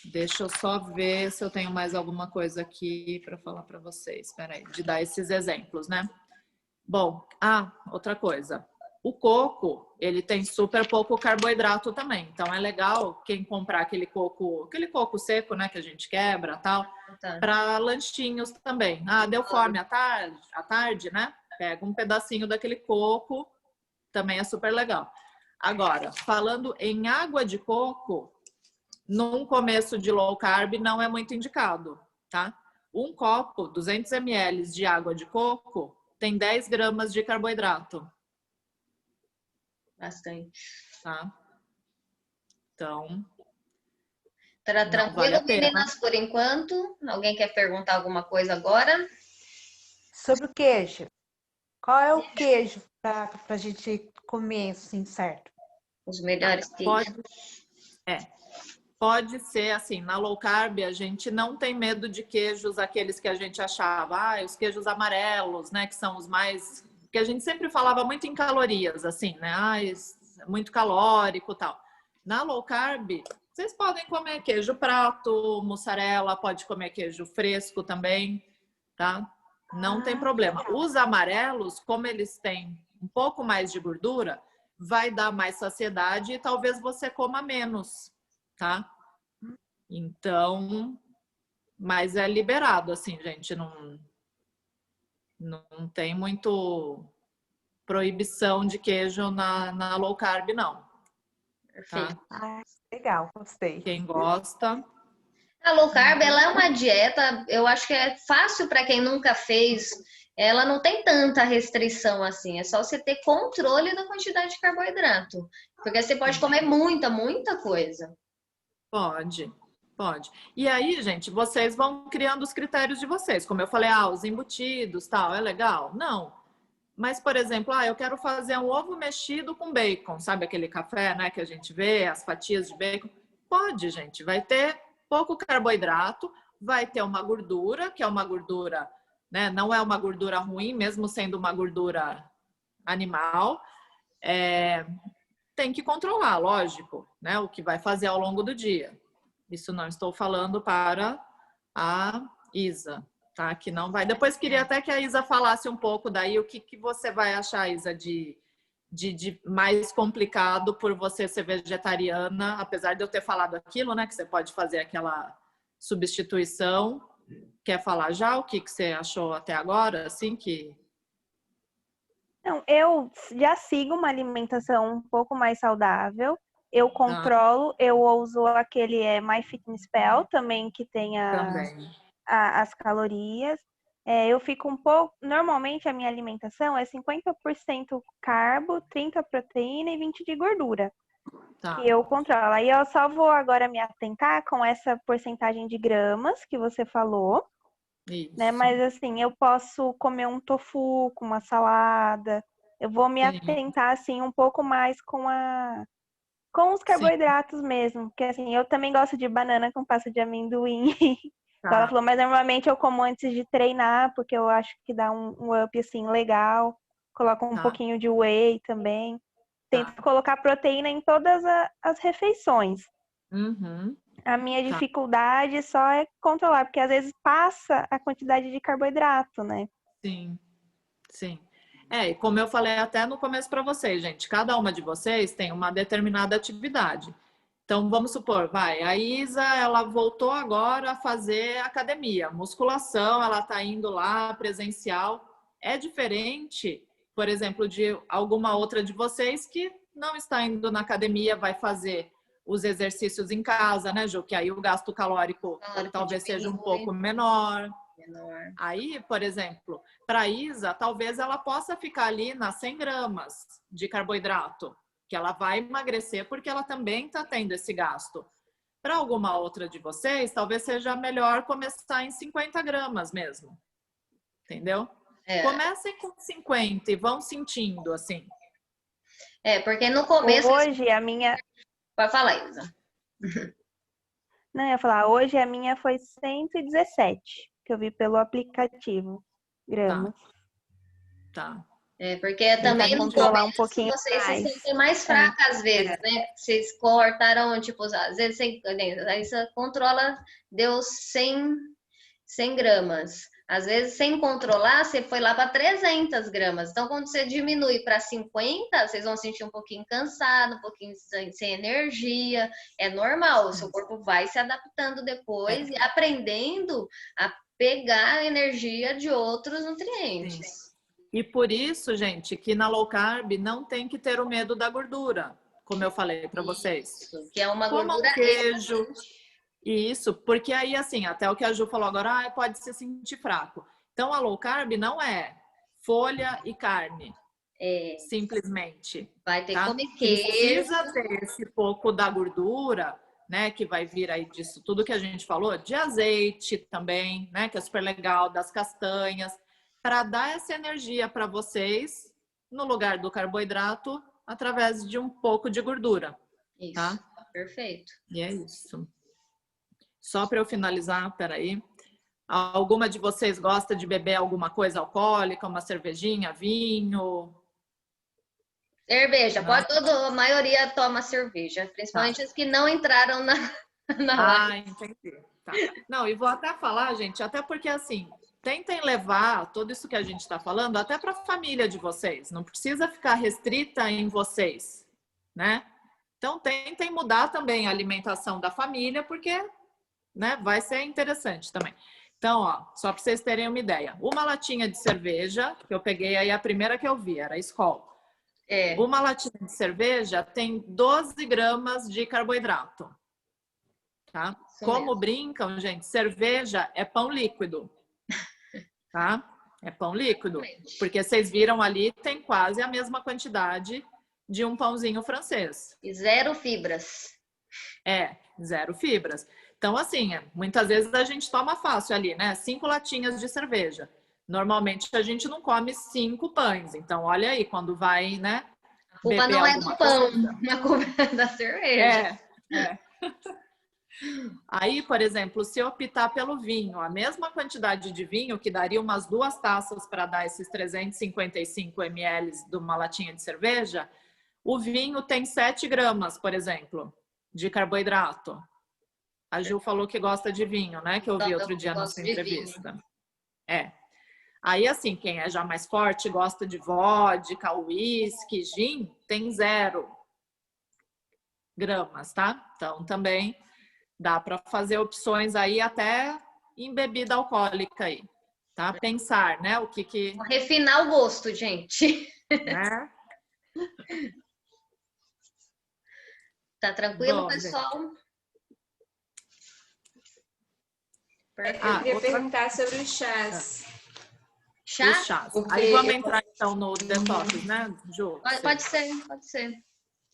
Deixa eu só ver se eu tenho mais alguma coisa aqui para falar para vocês. Espera aí, de dar esses exemplos, né? Bom, outra coisa. O coco, ele tem super pouco carboidrato também. Então, é legal quem comprar aquele coco seco, né, que a gente quebra e tal, para lanchinhos também. Deu fome à tarde, né? Pega um pedacinho daquele coco, também é super legal. Agora, falando em água de coco, num começo de low carb não é muito indicado, tá? Um copo, 200 ml de água de coco, tem 10 gramas de carboidrato. Bastante. Tá? Então... Tá tranquilo, meninas, por enquanto? Alguém quer perguntar alguma coisa agora? Sobre o queijo. Qual é o queijo para a gente comer assim, certo? Os melhores queijos. Pode ser assim, na low carb a gente não tem medo de queijos, aqueles que a gente achava, os queijos amarelos, né, que são os mais... que a gente sempre falava muito em calorias, assim, né, muito calórico e tal. Na low carb, vocês podem comer queijo prato, mussarela, pode comer queijo fresco também, tá? Não tem problema. Os amarelos, como eles têm um pouco mais de gordura, vai dar mais saciedade e talvez você coma menos, tá? Então, mas é liberado, assim, gente, não tem muito proibição de queijo na low carb, não. Perfeito. Tá? Ah, legal, gostei. Quem gosta. A low carb, ela é uma dieta, eu acho que é fácil para quem nunca fez. Ela não tem tanta restrição assim, é só você ter controle da quantidade de carboidrato. Porque você pode comer muita coisa. Pode. E aí, gente, vocês vão criando os critérios de vocês. Como eu falei, os embutidos, tal, é legal? Não. Mas, por exemplo, eu quero fazer um ovo mexido com bacon. Sabe aquele café, né, que a gente vê, as fatias de bacon? Pode, gente. Vai ter pouco carboidrato, vai ter uma gordura, que é uma gordura, né, não é uma gordura ruim, mesmo sendo uma gordura animal. Tem que controlar, lógico, né, o que vai fazer ao longo do dia. Isso não estou falando para a Isa, tá? Que não vai. Depois queria até que a Isa falasse um pouco daí o que você vai achar, Isa, de mais complicado por você ser vegetariana, apesar de eu ter falado aquilo, né? Que você pode fazer aquela substituição. Quer falar já o que você achou até agora? Assim que... Não, eu já sigo uma alimentação um pouco mais saudável. Eu controlo, eu uso aquele MyFitnessPal também, que tem as calorias. Eu fico um pouco... Normalmente a minha alimentação é 50% carbo, 30% proteína e 20% de gordura. Tá. Que eu controlo. Aí eu só vou agora me atentar com essa porcentagem de gramas que você falou. Isso. Né? Mas assim, eu posso comer um tofu com uma salada. Eu vou me atentar assim um pouco mais com os carboidratos mesmo, porque assim, eu também gosto de banana com pasta de amendoim. Então ela falou, mas normalmente eu como antes de treinar, porque eu acho que dá um up assim legal. Coloco um pouquinho de whey também. Tento colocar proteína em todas as refeições. Uhum. A minha dificuldade só é controlar, porque às vezes passa a quantidade de carboidrato, né? Sim. E como eu falei até no começo para vocês, gente, cada uma de vocês tem uma determinada atividade. Então, vamos supor, a Isa, ela voltou agora a fazer academia, musculação, ela está indo lá, presencial. É diferente, por exemplo, de alguma outra de vocês que não está indo na academia, vai fazer os exercícios em casa, né, Ju? Que aí o gasto calórico talvez seja um pouco menor. Aí, por exemplo, para a Isa, talvez ela possa ficar ali nas 100 gramas de carboidrato, que ela vai emagrecer porque ela também está tendo esse gasto. Para alguma outra de vocês, talvez seja melhor começar em 50 gramas mesmo. Entendeu? Comecem com 50 e vão sentindo, assim. Porque no começo... Hoje a minha... Pode falar, Isa. Não, eu ia falar, hoje a minha foi 117, que eu vi pelo aplicativo, gramas. Tá. Porque também no controlar começo um pouquinho vocês mais. se sentem mais fracas às vezes, né? Vocês cortaram, tipo, às vezes aí você controla, deu 100 gramas. Às vezes, sem controlar, você foi lá para 300 gramas. Então, quando você diminui para 50, vocês vão sentir um pouquinho cansado, um pouquinho sem energia. É normal, o seu corpo vai se adaptando depois e aprendendo a pegar a energia de outros nutrientes. Sim. E por isso, gente, que na low carb não tem que ter o medo da gordura, como eu falei para vocês. Isso, que é uma gordura queijo. Isso, porque aí, assim, até o que a Ju falou agora, pode se sentir fraco. Então, a low carb não é folha e carne, simplesmente. Vai ter que comer queijo. Precisa ter esse pouco da gordura, né, que vai vir aí disso tudo que a gente falou, de azeite também, né, que é super legal, das castanhas, para dar essa energia para vocês, no lugar do carboidrato, através de um pouco de gordura. Isso, tá? Perfeito. E é isso. Só para eu finalizar, peraí. Alguma de vocês gosta de beber alguma coisa alcoólica, uma cervejinha, vinho? Cerveja, a maioria toma cerveja, principalmente os que não entraram na live. Entendi. Tá. Não, e vou até falar, gente, até porque assim, tentem levar tudo isso que a gente está falando até para a família de vocês. Não precisa ficar restrita em vocês, né? Então, tentem mudar também a alimentação da família, porque, né, vai ser interessante também. Então, ó, só para vocês terem uma ideia. Uma latinha de cerveja, que eu peguei aí, a primeira que eu vi, era Skol. Uma latinha de cerveja tem 12 gramas de carboidrato. Tá? Como brincam, gente, cerveja é pão líquido. Tá? É pão líquido. Porque vocês viram ali, tem quase a mesma quantidade de um pãozinho francês. E 0 fibras. 0 fibras. Então, assim, muitas vezes a gente toma fácil ali, né? 5 latinhas de cerveja. Normalmente a gente não come 5 pães. Então, olha aí, quando vai, né? A culpa não é do pão, a culpa é da cerveja. Aí, por exemplo, se optar pelo vinho, a mesma quantidade de vinho, que daria umas 2 taças para dar esses 355 ml de uma latinha de cerveja, o vinho tem 7 gramas, por exemplo, de carboidrato. A Ju falou que gosta de vinho, né? Que eu vi outro dia na sua entrevista. Aí, assim, quem é já mais forte, gosta de vodka, uísque, gin, tem 0 gramas, tá? Então, também dá para fazer opções aí até em bebida alcoólica aí, tá? Pensar, né? O que... Refinar o gosto, gente. Né? Tá tranquilo, Bom, pessoal? Gente. Eu queria perguntar sobre os chás. Os chás. Aí vamos entrar então no detox, né, Ju? Pode ser.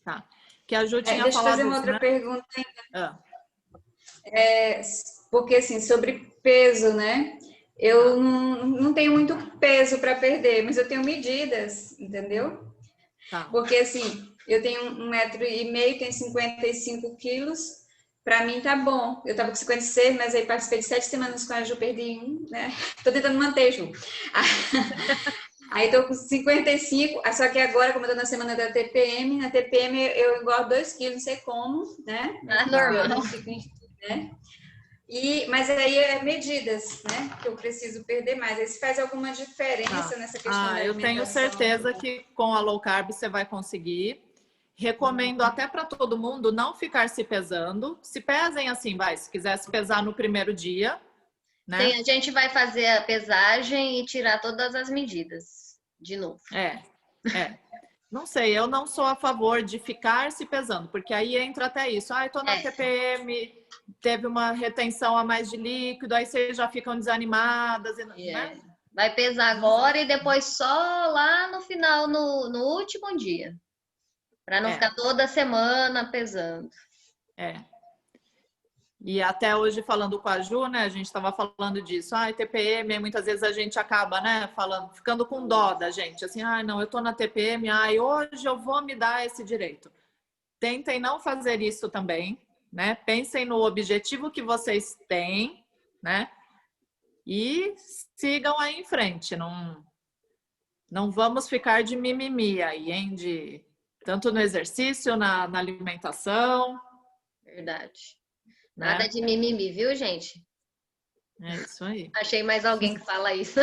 Tá. Que a Ju tinha deixa eu falado. fazer uma outra né? pergunta ainda. Porque assim, sobre peso, né? Eu não tenho muito peso para perder, mas eu tenho medidas, entendeu? Tá. Porque assim, eu tenho 1,5 m, tenho 55 quilos. Pra mim tá bom. Eu tava com 56, mas aí participei de 7 semanas com a Ju, perdi 1, né? Tô tentando manter, Ju. Aí tô com 55, só que agora, como eu tô na semana da TPM, na TPM eu engordo 2 quilos, não sei como, né? Normal. Né? Mas aí é medidas, né? Que eu preciso perder mais. Aí se faz alguma diferença nessa questão da alimentação? Eu tenho certeza que com a low carb você vai conseguir. Recomendo até para todo mundo não ficar se pesando. Se pesem assim, se quiser se pesar no primeiro dia, né? Sim, a gente vai fazer a pesagem e tirar todas as medidas de novo. Não sei, eu não sou a favor de ficar se pesando, porque aí entra até isso. Tô na TPM, teve uma retenção a mais de líquido, aí vocês já ficam desanimadas, né? Vai pesar agora e depois só lá no final, no último dia. Para não ficar toda semana pesando. E até hoje, falando com a Ju, né? A gente estava falando disso. TPM, muitas vezes a gente acaba, né? Ficando com dó da gente. Assim, não, eu tô na TPM, hoje eu vou me dar esse direito. Tentem não fazer isso também, né? Pensem no objetivo que vocês têm, né? E sigam aí em frente. Não vamos ficar de mimimi aí, hein? Tanto no exercício, na alimentação. Verdade. Nada de mimimi, viu, gente? É isso aí. Achei mais alguém que fala isso.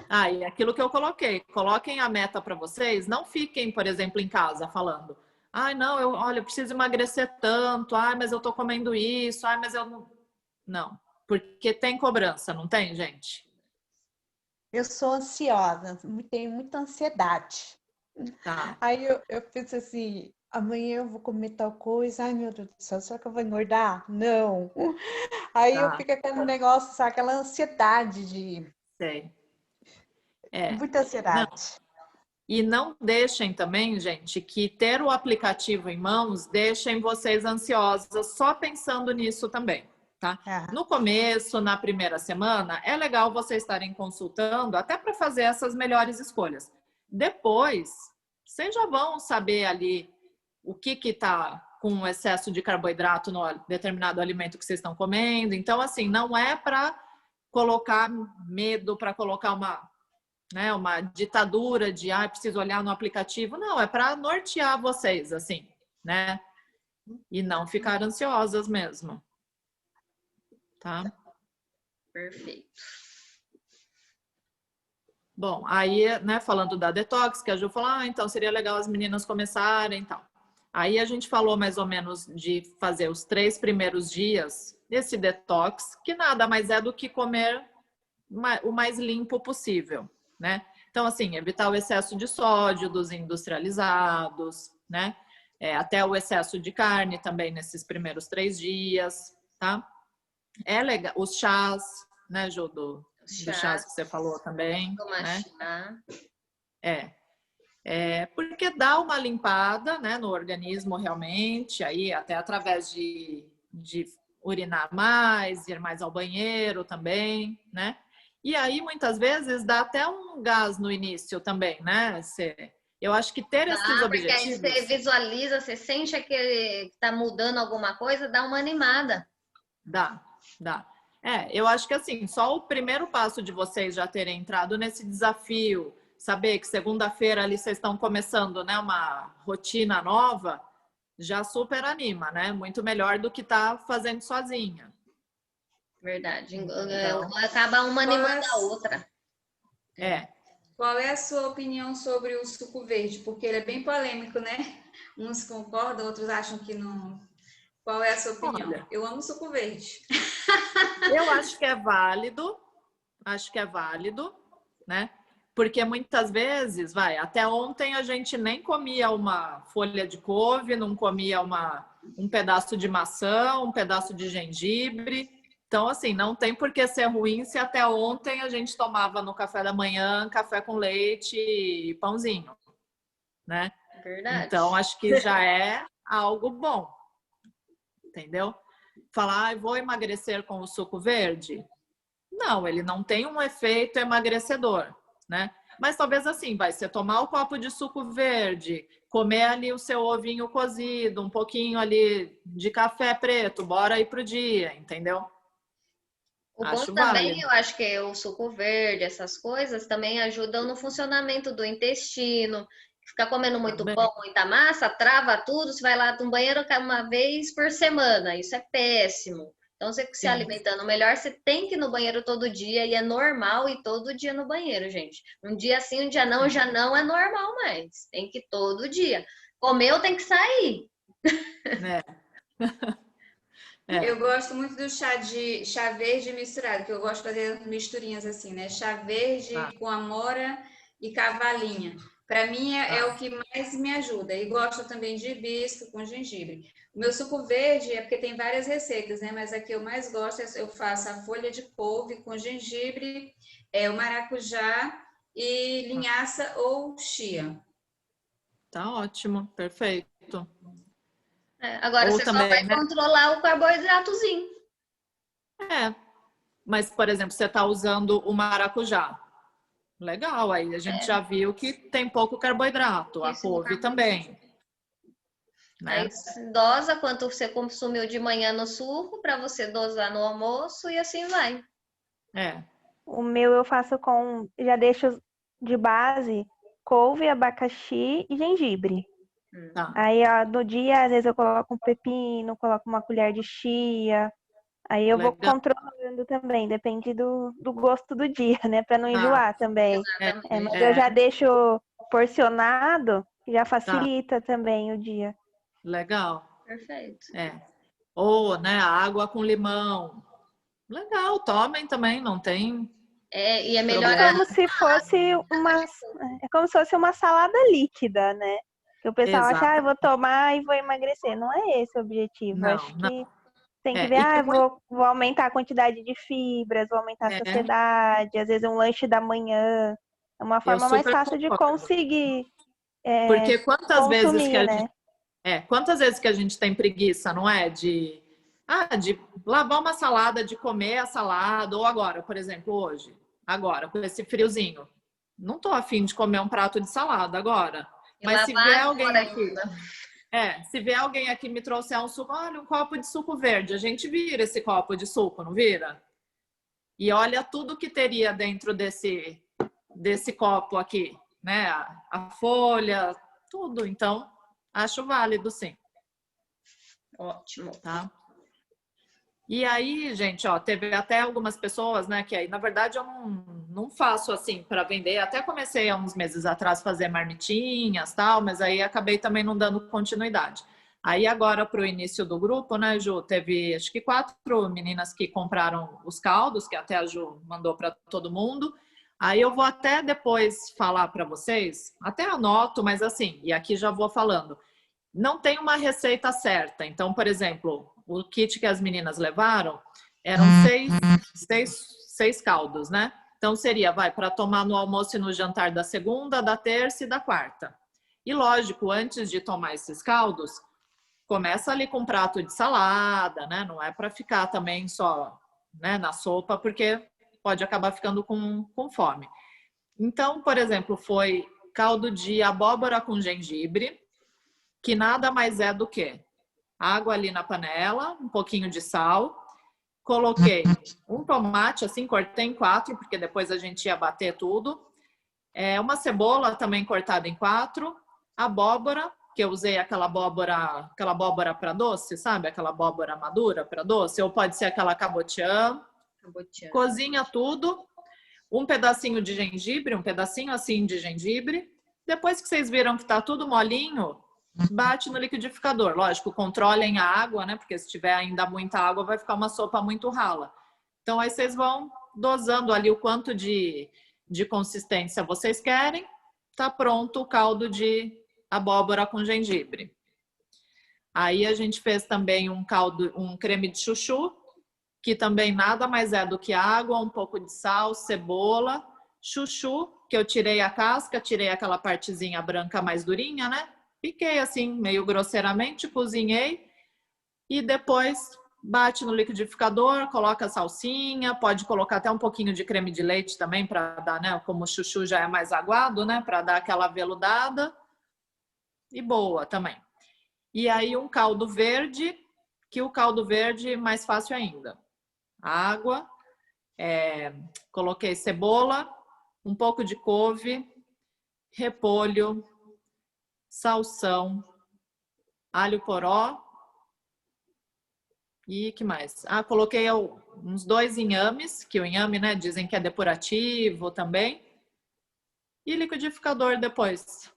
E aquilo que eu coloquei. Coloquem a meta para vocês. Não fiquem, por exemplo, em casa falando. Não, eu preciso emagrecer tanto. Mas eu tô comendo isso. Mas eu não... Não. Porque tem cobrança, não tem, gente? Eu sou ansiosa, tenho muita ansiedade. Tá. Aí eu penso assim, amanhã eu vou comer tal coisa, ai meu Deus do céu, será que eu vou engordar? Não. Aí eu fico aquele negócio, sabe, aquela ansiedade de... Sei. Muita ansiedade. Não. E não deixem também, gente, que ter o aplicativo em mãos deixem vocês ansiosas só pensando nisso também. Tá? No começo, na primeira semana, é legal vocês estarem consultando até para fazer essas melhores escolhas. Depois, vocês já vão saber ali o que está com excesso de carboidrato no determinado alimento que vocês estão comendo. Então, assim, não é para colocar medo, para colocar uma ditadura de preciso olhar no aplicativo. Não, é para nortear vocês, assim, né? E não ficar ansiosas mesmo. Tá? Perfeito. Bom, aí, né, falando da detox, que a Ju falou, então seria legal as meninas começarem e tal. Aí a gente falou mais ou menos de fazer os 3 primeiros dias desse detox, que nada mais é do que comer o mais limpo possível, né? Então, assim, evitar o excesso de sódio dos industrializados, né? Até o excesso de carne também nesses primeiros 3 dias, tá? É legal. Os chás, né, Ju, dos chás que você falou também, né? Porque dá uma limpada, né, no organismo realmente, aí até através de urinar mais, ir mais ao banheiro também, né? E aí, muitas vezes, dá até um gás no início também, né? Eu acho que ter esses objetivos... Porque aí você visualiza, você sente que está mudando alguma coisa, dá uma animada. Dá. Eu acho que assim, só o primeiro passo de vocês já terem entrado nesse desafio, saber que segunda-feira ali vocês estão começando, né, uma rotina nova, já super anima, né? Muito melhor do que tá fazendo sozinha. Verdade. Então, acaba uma animando a outra. Qual é a sua opinião sobre o suco verde? Porque ele é bem polêmico, né? Uns concordam, outros acham que não. Qual é a sua opinião? Olha, eu amo suco verde. Eu acho que é válido, né? Porque muitas vezes, até ontem a gente nem comia uma folha de couve, não comia um pedaço de maçã, um pedaço de gengibre. Então, assim, não tem por que ser ruim se até ontem a gente tomava no café da manhã café com leite e pãozinho, né? Verdade. Então, acho que já é algo bom, entendeu? Falar, vou emagrecer com o suco verde? Não, ele não tem um efeito emagrecedor, né? Mas talvez assim, você tomar o copo de suco verde, comer ali o seu ovinho cozido, um pouquinho ali de café preto, bora ir pro dia, entendeu? O bom também, eu acho que o suco verde, essas coisas, também ajudam no funcionamento do intestino. Ficar comendo muito pão, muita massa, trava tudo, você vai lá no banheiro uma vez por semana, isso é péssimo. Então, você se alimentando melhor, você tem que ir no banheiro todo dia, e é normal ir todo dia no banheiro, gente. Um dia sim, um dia não, já não é normal mais. Tem que ir todo dia. Comeu, tem que sair. Eu gosto muito do chá verde misturado, que eu gosto de fazer misturinhas assim, né? Chá verde com amora e cavalinha. Para mim é o que mais me ajuda. E gosto também de hibisco com gengibre. O meu suco verde é porque tem várias receitas, né? Mas a que eu mais gosto, eu faço a folha de couve com gengibre, o maracujá e linhaça ou chia. Tá ótimo, perfeito. Agora você também, só vai controlar o carboidratozinho. Mas, por exemplo, você está usando o maracujá. Legal, aí a gente já viu que tem pouco carboidrato, a couve também. Né? Aí dosa quanto você consumiu de manhã no suco, para você dosar no almoço e assim vai. O meu eu faço já deixo de base couve, abacaxi e gengibre. Aí no dia, às vezes eu coloco um pepino, coloco uma colher de chia. Aí eu vou controlando também, depende do gosto do dia, né? Para não enjoar também. Mas eu já deixo porcionado, já facilita também o dia. Legal. Perfeito. Ou, né, água com limão. Legal, tomem também, não tem. E é melhor. É como se fosse uma salada líquida, né? Que o pessoal acha, eu vou tomar e vou emagrecer. Não é esse o objetivo. Não, acho que tem que ver, vou aumentar a quantidade de fibras, vou aumentar a saciedade, às vezes um lanche da manhã. É uma forma mais fácil de conseguir. Porque quantas vezes que a né? quantas vezes que a gente tem preguiça, não é? De lavar uma salada, de comer a salada, ou agora, por exemplo, hoje, agora, com esse friozinho. Não tô afim de comer um prato de salada agora. Mas se vier alguém aqui. Se vier alguém aqui me trouxer um suco, olha, um copo de suco verde, a gente vira esse copo de suco, não vira? E olha tudo que teria dentro desse copo aqui, né? A folha, tudo. Então, acho válido, sim. Ótimo. Tá? E aí, gente, teve até algumas pessoas, né, que aí, na verdade, eu não faço assim para vender. Até comecei há uns meses atrás fazer marmitinhas, tal, mas aí acabei também não dando continuidade. Aí agora para o início do grupo, né, Ju, teve acho que 4 meninas que compraram os caldos, que até a Ju mandou para todo mundo. Aí eu vou até depois falar para vocês, até anoto, mas assim, e aqui já vou falando. Não tem uma receita certa. Então, por exemplo, o kit que as meninas levaram eram 6 caldos, né? Então seria, para tomar no almoço e no jantar da segunda, da terça e da quarta. E lógico, antes de tomar esses caldos, começa ali com um prato de salada, né? Não é para ficar também só, né, na sopa, porque pode acabar ficando com fome. Então, por exemplo, foi caldo de abóbora com gengibre, que nada mais é do que água ali na panela, um pouquinho de sal, coloquei um tomate, assim, cortei em 4, porque depois a gente ia bater tudo, uma cebola também cortada em 4, abóbora, que eu usei aquela abóbora para doce, sabe? Aquela abóbora madura para doce, ou pode ser aquela cabotiã. Cozinha tudo, um pedacinho de gengibre, um pedacinho assim de gengibre. Depois que vocês viram que tá tudo molinho, bate no liquidificador. Lógico, controlem a água, né? Porque se tiver ainda muita água, vai ficar uma sopa muito rala. Então aí vocês vão dosando ali o quanto de consistência vocês querem. Tá pronto o caldo de abóbora com gengibre. Aí a gente fez também um creme de chuchu, que também nada mais é do que água, um pouco de sal, cebola, chuchu, que eu tirei a casca, tirei aquela partezinha branca mais durinha, né? Piquei assim, meio grosseiramente, cozinhei e depois bate no liquidificador, coloca a salsinha, pode colocar até um pouquinho de creme de leite também para dar, né? Como o chuchu já é mais aguado, né? Para dar aquela veludada. E boa também. E aí um caldo verde, que o caldo verde mais fácil ainda. Água, coloquei cebola, um pouco de couve, repolho, salsão, alho poró e que mais? Coloquei uns 2 inhames, que o inhame, né, dizem que é depurativo também, e liquidificador depois.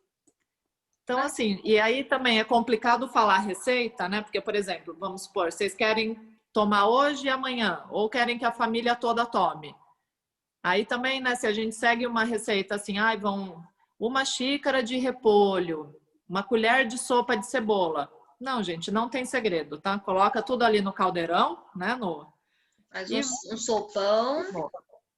Então, assim, e aí também é complicado falar a receita, né? Porque, por exemplo, vamos supor, vocês querem tomar hoje e amanhã, ou querem que a família toda tome. Aí também, né, se a gente segue uma receita assim, vão 1 xícara de repolho, 1 colher de sopa de cebola. Não, gente, não tem segredo, tá? Coloca tudo ali no caldeirão, né? Faz um sopão.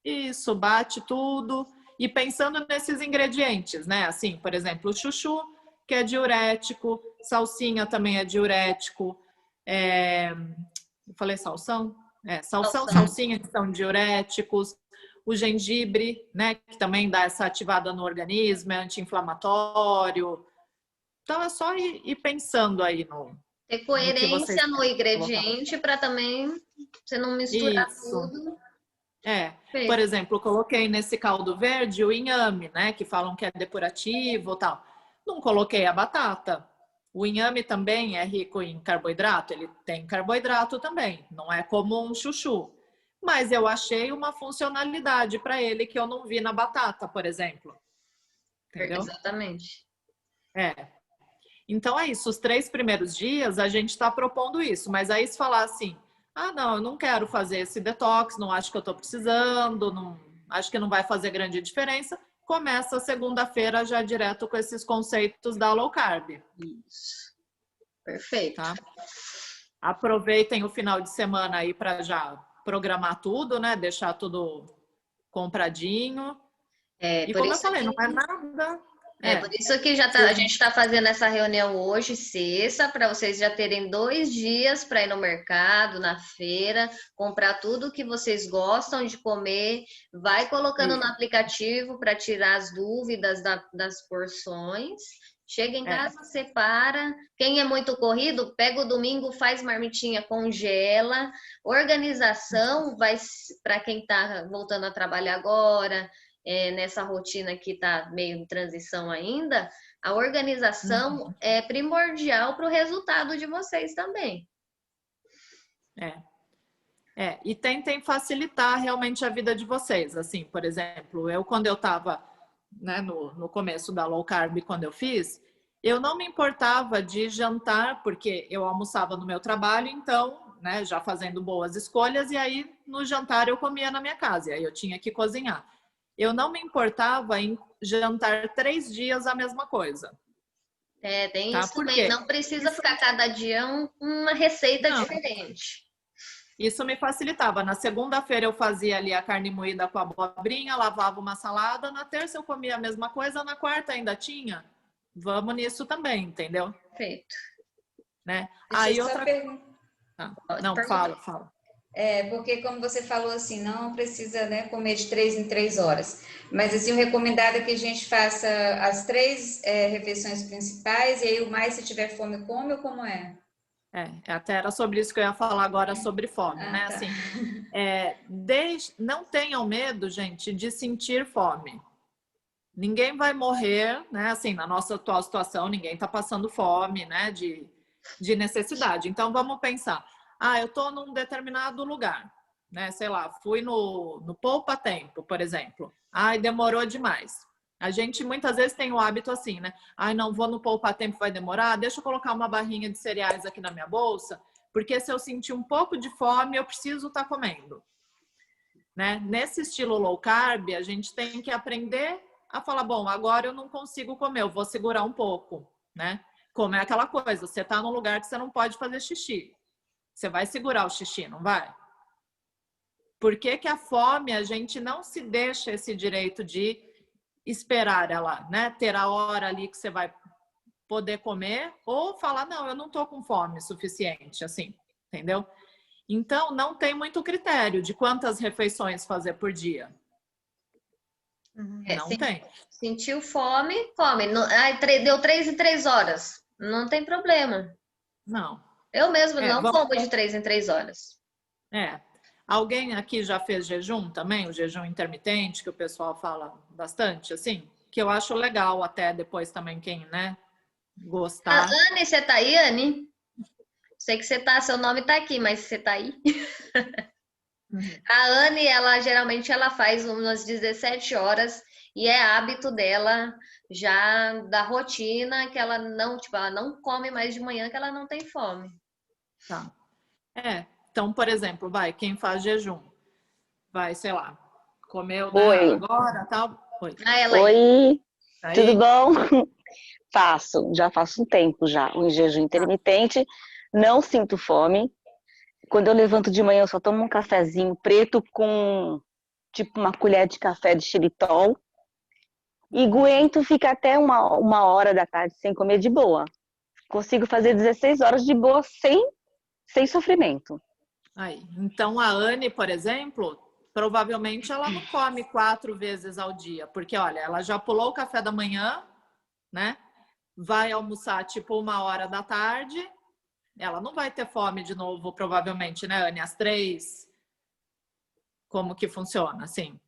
Isso, bate tudo. E pensando nesses ingredientes, né? Assim, por exemplo, o chuchu, que é diurético, salsinha também é diurético. Eu falei salsão? Salsinha, que são diuréticos. O gengibre, né, que também dá essa ativada no organismo, é anti-inflamatório. Então é só ir pensando aí ter coerência no ingrediente para também você não misturar tudo. Por exemplo, eu coloquei nesse caldo verde o inhame, né, que falam que é depurativo e tal. Não coloquei a batata. O inhame também é rico em carboidrato, ele tem carboidrato também, não é como um chuchu. Mas eu achei uma funcionalidade para ele que eu não vi na batata, por exemplo. Entendeu? Exatamente. Então é isso, os 3 primeiros dias a gente está propondo isso, mas aí se falar assim, não, eu não quero fazer esse detox, não acho que eu estou precisando, não, acho que não vai fazer grande diferença, começa segunda-feira já direto com esses conceitos da low carb. Isso. Perfeito. Tá? Aproveitem o final de semana aí para já programar tudo, né? Deixar tudo compradinho. E como eu falei, não é nada. Por isso que a gente está fazendo essa reunião hoje, sexta, para vocês já terem 2 dias para ir no mercado, na feira, comprar tudo que vocês gostam de comer, vai colocando no aplicativo para tirar as dúvidas das porções. Chega em casa, separa. Quem é muito corrido, pega o domingo, faz marmitinha, congela. Organização vai para quem está voltando a trabalhar agora, nessa rotina que está meio em transição ainda. A organização é primordial para o resultado de vocês também. E tentem facilitar realmente a vida de vocês. Assim, por exemplo, quando eu estava, né, no começo da low carb, quando eu fiz, eu não me importava de jantar, porque eu almoçava no meu trabalho, então, né, já fazendo boas escolhas, e aí no jantar eu comia na minha casa, e aí eu tinha que cozinhar. Eu não me importava em jantar 3 dias a mesma coisa. Tem tá? isso também. Não precisa ficar cada dia uma receita diferente. Isso me facilitava. Na segunda-feira eu fazia ali a carne moída com a abobrinha, lavava uma salada. Na terça eu comia a mesma coisa, na quarta ainda tinha. Vamos nisso também, entendeu? Perfeito. Né? Deixa Aí eu só outra... Não, fala. Porque como você falou assim, não precisa, né, comer de 3 em 3 horas. Mas assim, o recomendado é que a gente faça as 3 refeições principais e aí o mais, se tiver fome, come ou como é? Até era sobre isso que eu ia falar agora, sobre fome, né? Tá. Assim, não tenham medo, gente, de sentir fome. Ninguém vai morrer, né? Assim, na nossa atual situação, ninguém está passando fome, né? De necessidade. Então, vamos pensar. Eu estou num determinado lugar, né? Sei lá, fui no Poupa Tempo, por exemplo. Demorou demais. A gente muitas vezes tem o hábito assim, né? Não vou no Poupa Tempo, vai demorar. Deixa eu colocar uma barrinha de cereais aqui na minha bolsa, porque se eu sentir um pouco de fome, eu preciso estar comendo. Né? Nesse estilo low carb, a gente tem que aprender a falar, bom, agora eu não consigo comer, eu vou segurar um pouco, né? Como é aquela coisa, você está num lugar que você não pode fazer xixi. Você vai segurar o xixi, não vai? Por que que a fome, a gente não se deixa esse direito de esperar ela, né? Ter a hora ali que você vai poder comer ou falar, não, eu não tô com fome suficiente, assim, entendeu? Então, não tem muito critério de quantas refeições fazer por dia. Não tem. Sentiu fome, come. Deu 3 em 3 horas. Não tem problema. Não. Eu mesmo não como de 3 em 3 horas. Alguém aqui já fez jejum também? O jejum intermitente, que o pessoal fala bastante, assim? Que eu acho legal até depois também quem, né, gostar. Anne, você tá aí, Anne? Sei que você tá, seu nome tá aqui, mas você tá aí? A Anne, ela geralmente faz umas 17 horas e é hábito dela já da rotina que ela não come mais de manhã, que ela não tem fome. Tá. Então, por exemplo, quem faz jejum, vai, sei lá, comeu agora, tal. Oi, tudo bom? Já faço um tempo já, um jejum intermitente, não sinto fome. Quando eu levanto de manhã, eu só tomo um cafezinho preto com, tipo, uma colher de café de xilitol. E aguento ficar até uma hora da tarde sem comer de boa. Consigo fazer 16 horas de boa sem sofrimento. Então, a Anne, por exemplo, provavelmente ela não come 4 vezes ao dia. Porque, olha, ela já pulou o café da manhã, né? Vai almoçar, tipo, 1h da tarde. Ela não vai ter fome de novo, provavelmente, né, Anne? Às 3. Como que funciona? Assim,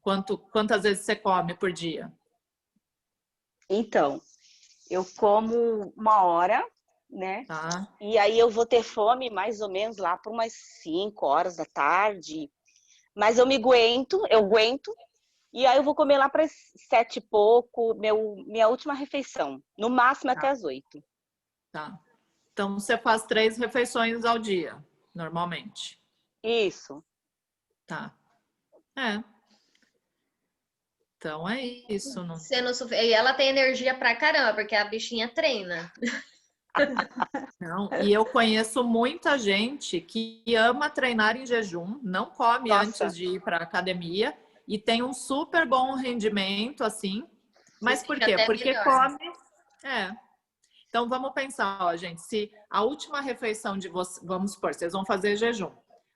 quantas vezes você come por dia? Então, eu como 1h, né? E aí eu vou ter fome mais ou menos lá por umas 5 horas da tarde. Mas eu aguento. E aí eu vou comer lá para as 7 e pouco, minha última refeição. No máximo até as 8. Tá. Então, você faz 3 refeições ao dia, normalmente. Isso. Tá. Então, é isso. E ela tem energia pra caramba, porque a bichinha treina. Não, e eu conheço muita gente que ama treinar em jejum, não come antes de ir para academia e tem um super bom rendimento, assim. Mas por quê? Porque come... Então, vamos pensar, gente, se a última refeição de vocês... Vamos supor, vocês vão fazer jejum.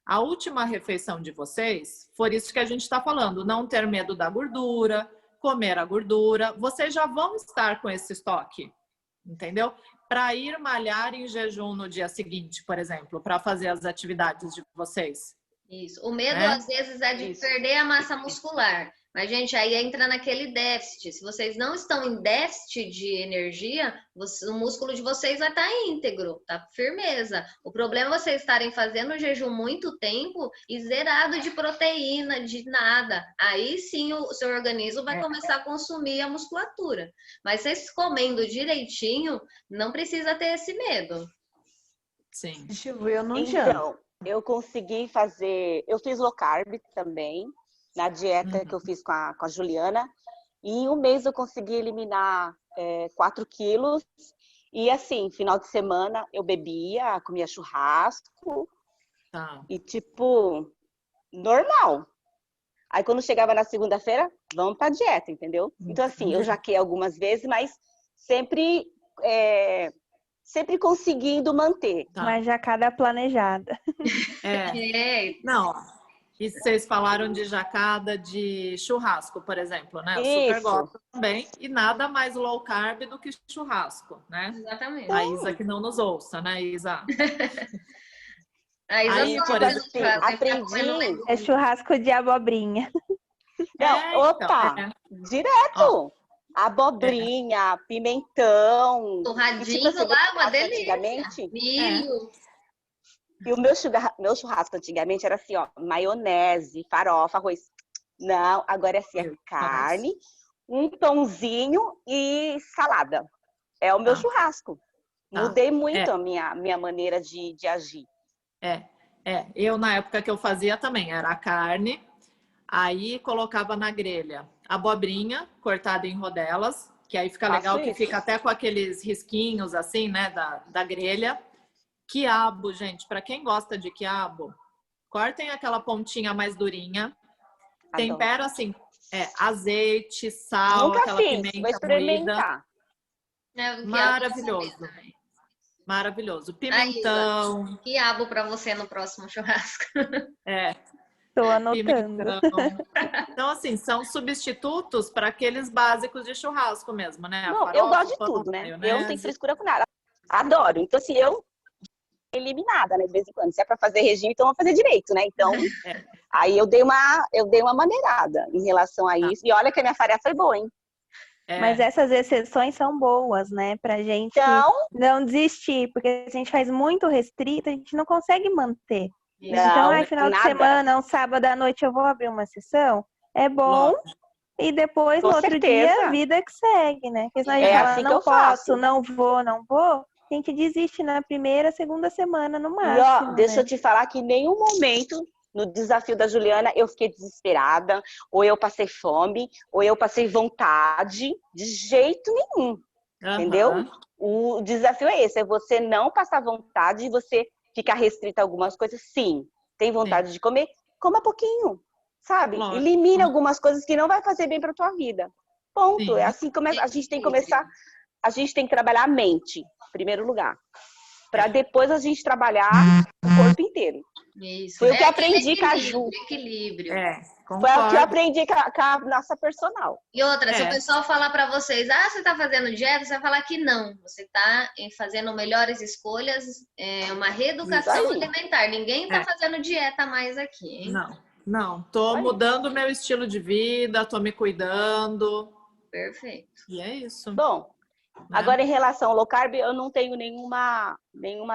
A última refeição de vocês for isso que a gente está falando, não ter medo da gordura, comer a gordura. Vocês já vão estar com esse estoque, entendeu? Para ir malhar em jejum no dia seguinte, por exemplo, para fazer as atividades de vocês. Isso. O medo, às vezes, é de perder a massa muscular. Mas, gente, aí entra naquele déficit. Se vocês não estão em déficit de energia, o músculo de vocês vai estar íntegro, tá firmeza. O problema é vocês estarem fazendo o jejum muito tempo e zerado de proteína, de nada. Aí sim o seu organismo vai começar a consumir a musculatura. Mas vocês comendo direitinho, não precisa ter esse medo. Sim. Deixa eu ver, eu não janto. Então, eu consegui fazer... Eu fiz low carb também, na dieta que eu fiz com a Juliana. E em um mês eu consegui eliminar 4 quilos. E assim, final de semana eu bebia, comia churrasco. Tá. E tipo, normal. Aí quando chegava na segunda-feira, vamos pra dieta, entendeu? Então assim, eu jaquei algumas vezes, mas sempre conseguindo manter. Tá. Uma jacada planejada. Não, e vocês falaram de jacada de churrasco, por exemplo, né? Eu super gosto também. E nada mais low carb do que churrasco, né? Exatamente. A Isa que não nos ouça, né, Isa? A Isa Aí, por exemplo, aprendi... É churrasco de abobrinha. Direto! Abobrinha, pimentão. Torradinho lá, uma delícia. Antigamente, milho. E o meu churrasco antigamente era assim, ó, maionese, farofa, arroz. Não, agora é assim, carne, um pãozinho e salada. É o meu churrasco. Mudei muito a minha maneira de agir. Eu, na época que eu fazia também, era a carne, aí colocava na grelha abobrinha cortada em rodelas, que aí fica legal, que fica até com aqueles risquinhos assim, né, da grelha. Quiabo, gente, para quem gosta de quiabo, cortem aquela pontinha mais durinha, tempera assim, azeite, sal, aquela pimenta vou experimentar. moída. Maravilhoso. Maravilhoso. Pimentão. Aí, quiabo para você no próximo churrasco. Tô anotando. Então, assim, são substitutos para aqueles básicos de churrasco mesmo, né? Não, eu gosto de tudo, né? Eu não tenho frescura com nada. Adoro. Então, assim, eu eliminada, né, de vez em quando. Se é para fazer regime, então vamos fazer direito, né? Então, aí eu dei uma maneirada em relação a isso. E olha que a minha farinha foi boa, hein? Mas essas exceções são boas, né? Pra gente não desistir, porque se a gente faz muito restrito, a gente não consegue manter. Então, final de semana, um sábado à noite, eu vou abrir uma sessão. É bom. E depois, no outro dia, a vida que segue, né? Porque senão a gente fala, assim não posso, não vou. A gente desiste na primeira, segunda semana, no máximo. E, ó, deixa eu te falar que em nenhum momento no desafio da Juliana eu fiquei desesperada, ou eu passei fome, ou eu passei vontade, de jeito nenhum. Entendeu? O desafio é esse, é você não passar vontade e você ficar restrita a algumas coisas. Sim, tem vontade de comer, coma pouquinho, sabe? Lógico. Elimina algumas coisas que não vai fazer bem para tua vida. Ponto. Sim. É assim que a gente tem que começar. A gente tem que trabalhar a mente, em primeiro lugar. Para depois a gente trabalhar o corpo inteiro. Isso. Foi o que eu aprendi com a Ju. Equilíbrio. Foi o que eu aprendi com a nossa personal. E outra, se o pessoal falar para vocês, você tá fazendo dieta, você vai falar que não. Você tá fazendo melhores escolhas, uma reeducação alimentar. Ninguém tá fazendo dieta mais aqui, hein? Não. Tô mudando meu estilo de vida, tô me cuidando. Perfeito. E é isso. Bom, agora em relação ao low carb, eu não tenho nenhuma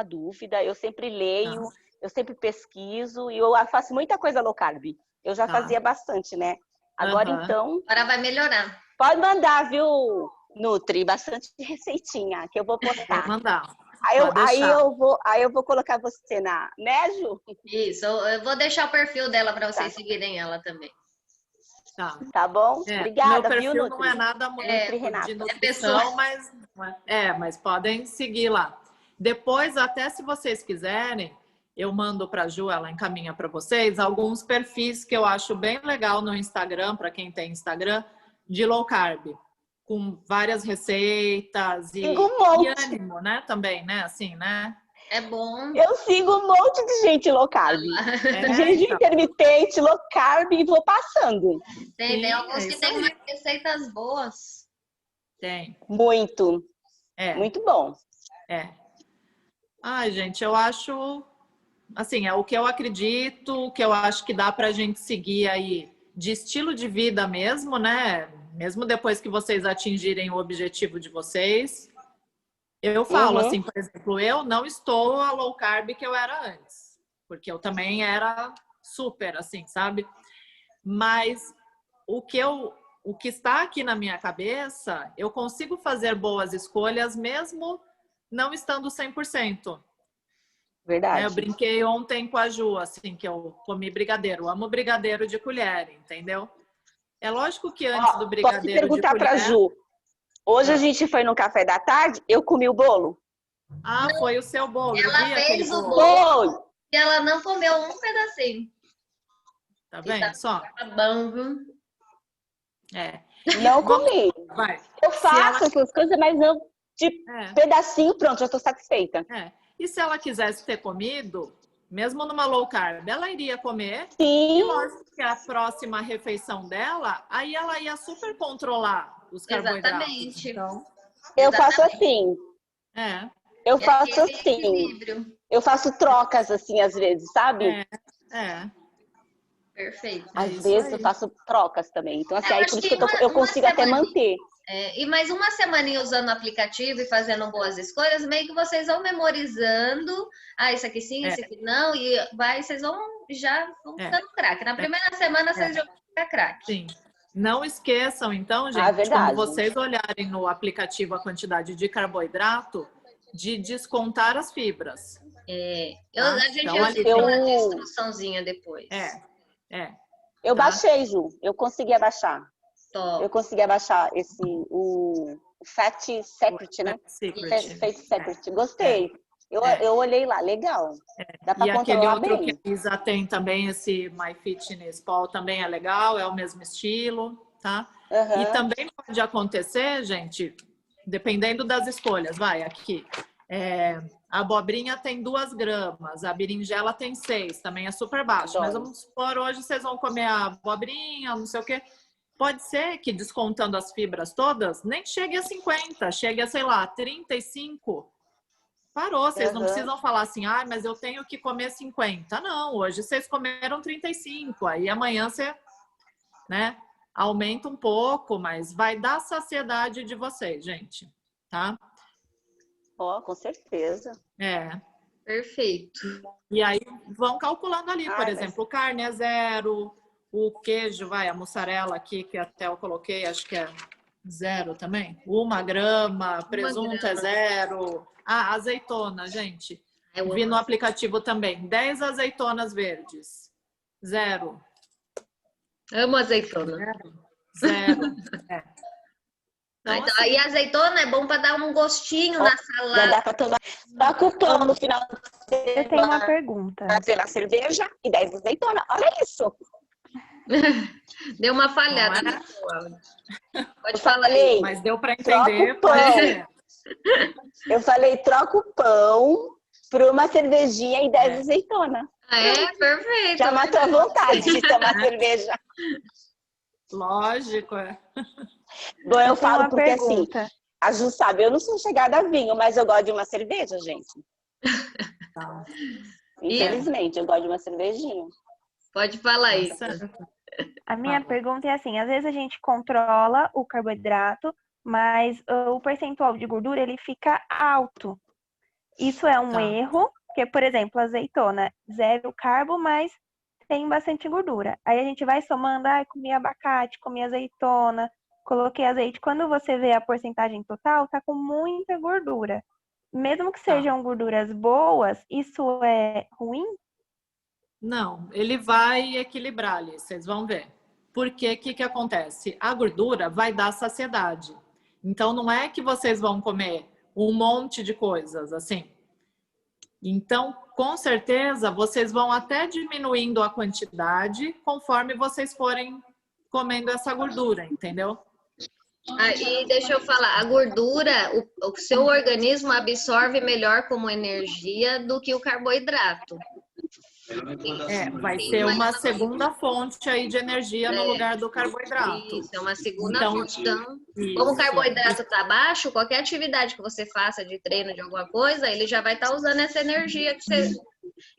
dúvida. Eu sempre leio, eu sempre pesquiso e eu faço muita coisa low carb. Eu já fazia bastante, né? Agora, então... Agora vai melhorar. Pode mandar, viu, Nutri? Bastante receitinha, que eu vou postar. Vou mandar. Aí eu vou colocar você né, Ju? Isso, eu vou deixar o perfil dela para vocês seguirem ela também. Tá bom? Obrigada, meu perfil viu, Nutri? não é nada muito de nutrição, mas podem seguir lá. Depois, até se vocês quiserem, eu mando para a Ju, ela encaminha para vocês, alguns perfis que eu acho bem legal no Instagram, para quem tem Instagram, de low carb, com várias receitas e ânimo, né? Também, né? Assim, né? É bom. Eu sigo um monte de gente low carb. Jejum intermitente, low carb e vou passando. Tem alguns que tem umas receitas boas. Tem. Muito. Muito bom. Ai, gente, eu acho... Assim, é o que eu acredito, o que eu acho que dá pra gente seguir aí de estilo de vida mesmo, né? Mesmo depois que vocês atingirem o objetivo de vocês. Eu falo assim, por exemplo, eu não estou a low carb que eu era antes, porque eu também era super assim, sabe? Mas o que está aqui na minha cabeça, eu consigo fazer boas escolhas mesmo não estando 100%. Verdade. Eu brinquei ontem com a Ju, assim, que eu comi brigadeiro. Eu amo brigadeiro de colher, entendeu? É lógico que antes do brigadeiro posso perguntar de colher... para Ju. Hoje a gente foi no café da tarde, eu comi o bolo. Ah, foi o seu bolo. Ela fez o bolo. bolo e ela não comeu um pedacinho. Tá vendo só? Tá bom, viu? Não comi. Vai. Eu faço essas coisas, mas não de pedacinho, pronto, já estou satisfeita. E se ela quisesse ter comido, mesmo numa low carb, ela iria comer. Sim. E lógico que a próxima refeição dela, aí ela ia super controlar os carboidratos. Exatamente. Então, eu faço assim. Eu faço assim. Equilíbrio. Eu faço trocas assim, às vezes, sabe? Perfeito. Às vezes eu faço trocas também. Então, assim, aí por isso que eu uma consigo até manter. E mais uma semaninha usando o aplicativo e fazendo boas escolhas, meio que vocês vão memorizando. Ah, isso aqui sim, isso aqui não. E vocês vão ficando craque. Na primeira semana vocês já vão ficar craque. Sim. Não esqueçam, então, gente, quando vocês olharem no aplicativo a quantidade de carboidrato, de descontar as fibras. A gente vai uma instruçãozinha depois. Eu baixei, Ju. Eu consegui abaixar. Top. Eu consegui abaixar o Fat Secret, né? Fat Secret. Gostei. Eu olhei lá, legal. Dá pra controlar aquele outro bem. que a Isa tem também, esse MyFitnessPal, também é legal, é o mesmo estilo, tá? E também pode acontecer, gente, dependendo das escolhas. Vai, aqui. A abobrinha tem 2 gramas, a berinjela tem 6, também é super baixo. Mas vamos supor, hoje vocês vão comer a abobrinha, não sei o quê. Pode ser que, descontando as fibras todas, nem chegue a 50, chegue a, sei lá, 35. Parou, vocês não precisam falar assim, mas eu tenho que comer 50. Não, hoje vocês comeram 35, aí amanhã você, aumenta um pouco, mas vai dar saciedade de vocês, gente, tá? Com certeza. Perfeito. E aí vão calculando ali, por exemplo, carne é 0, o queijo, a mussarela aqui, que até eu coloquei, acho que é 0 também. 1 grama, presunto é 0. Azeitona, gente. Vi no aplicativo também. 10 azeitonas verdes. 0. Amo azeitona. 0. Então, aí a azeitona é bom para dar um gostinho na salada. Já dá para tomar. Toca o pão no final. Eu tenho uma pergunta. Fazer a cerveja e 10 azeitonas. Olha isso. Deu uma falhada. Pode falar aí. Mas deu para entender. Eu falei, troca o pão por uma cervejinha e 10 azeitonas. Perfeito. Já matou a vontade de tomar cerveja. Lógico, Bom, eu falo porque assim, a Ju sabe, eu não sou chegada a vinho, mas eu gosto de uma cerveja, gente. Infelizmente, eu gosto de uma cervejinha. Pode falar aí. A minha pergunta é assim, às vezes a gente controla o carboidrato, mas o percentual de gordura, ele fica alto. Isso é um erro, porque, por exemplo, azeitona, 0 carbo, mas tem bastante gordura. Aí a gente vai somando, comi abacate, comi azeitona, coloquei azeite. Quando você vê a porcentagem total, tá com muita gordura. Mesmo que sejam gorduras boas, isso é ruim? Não, ele vai equilibrar ali, vocês vão ver. Porque o que acontece? A gordura vai dar saciedade. Então, não é que vocês vão comer um monte de coisas, assim. Então, com certeza, vocês vão até diminuindo a quantidade conforme vocês forem comendo essa gordura, entendeu? E deixa eu falar, a gordura, o seu organismo absorve melhor como energia do que o carboidrato. Vai ser uma segunda fonte aí de energia no lugar do carboidrato. Isso, é uma segunda fonte. Então, como o carboidrato está baixo, qualquer atividade que você faça de treino de alguma coisa, ele já vai estar usando essa energia que você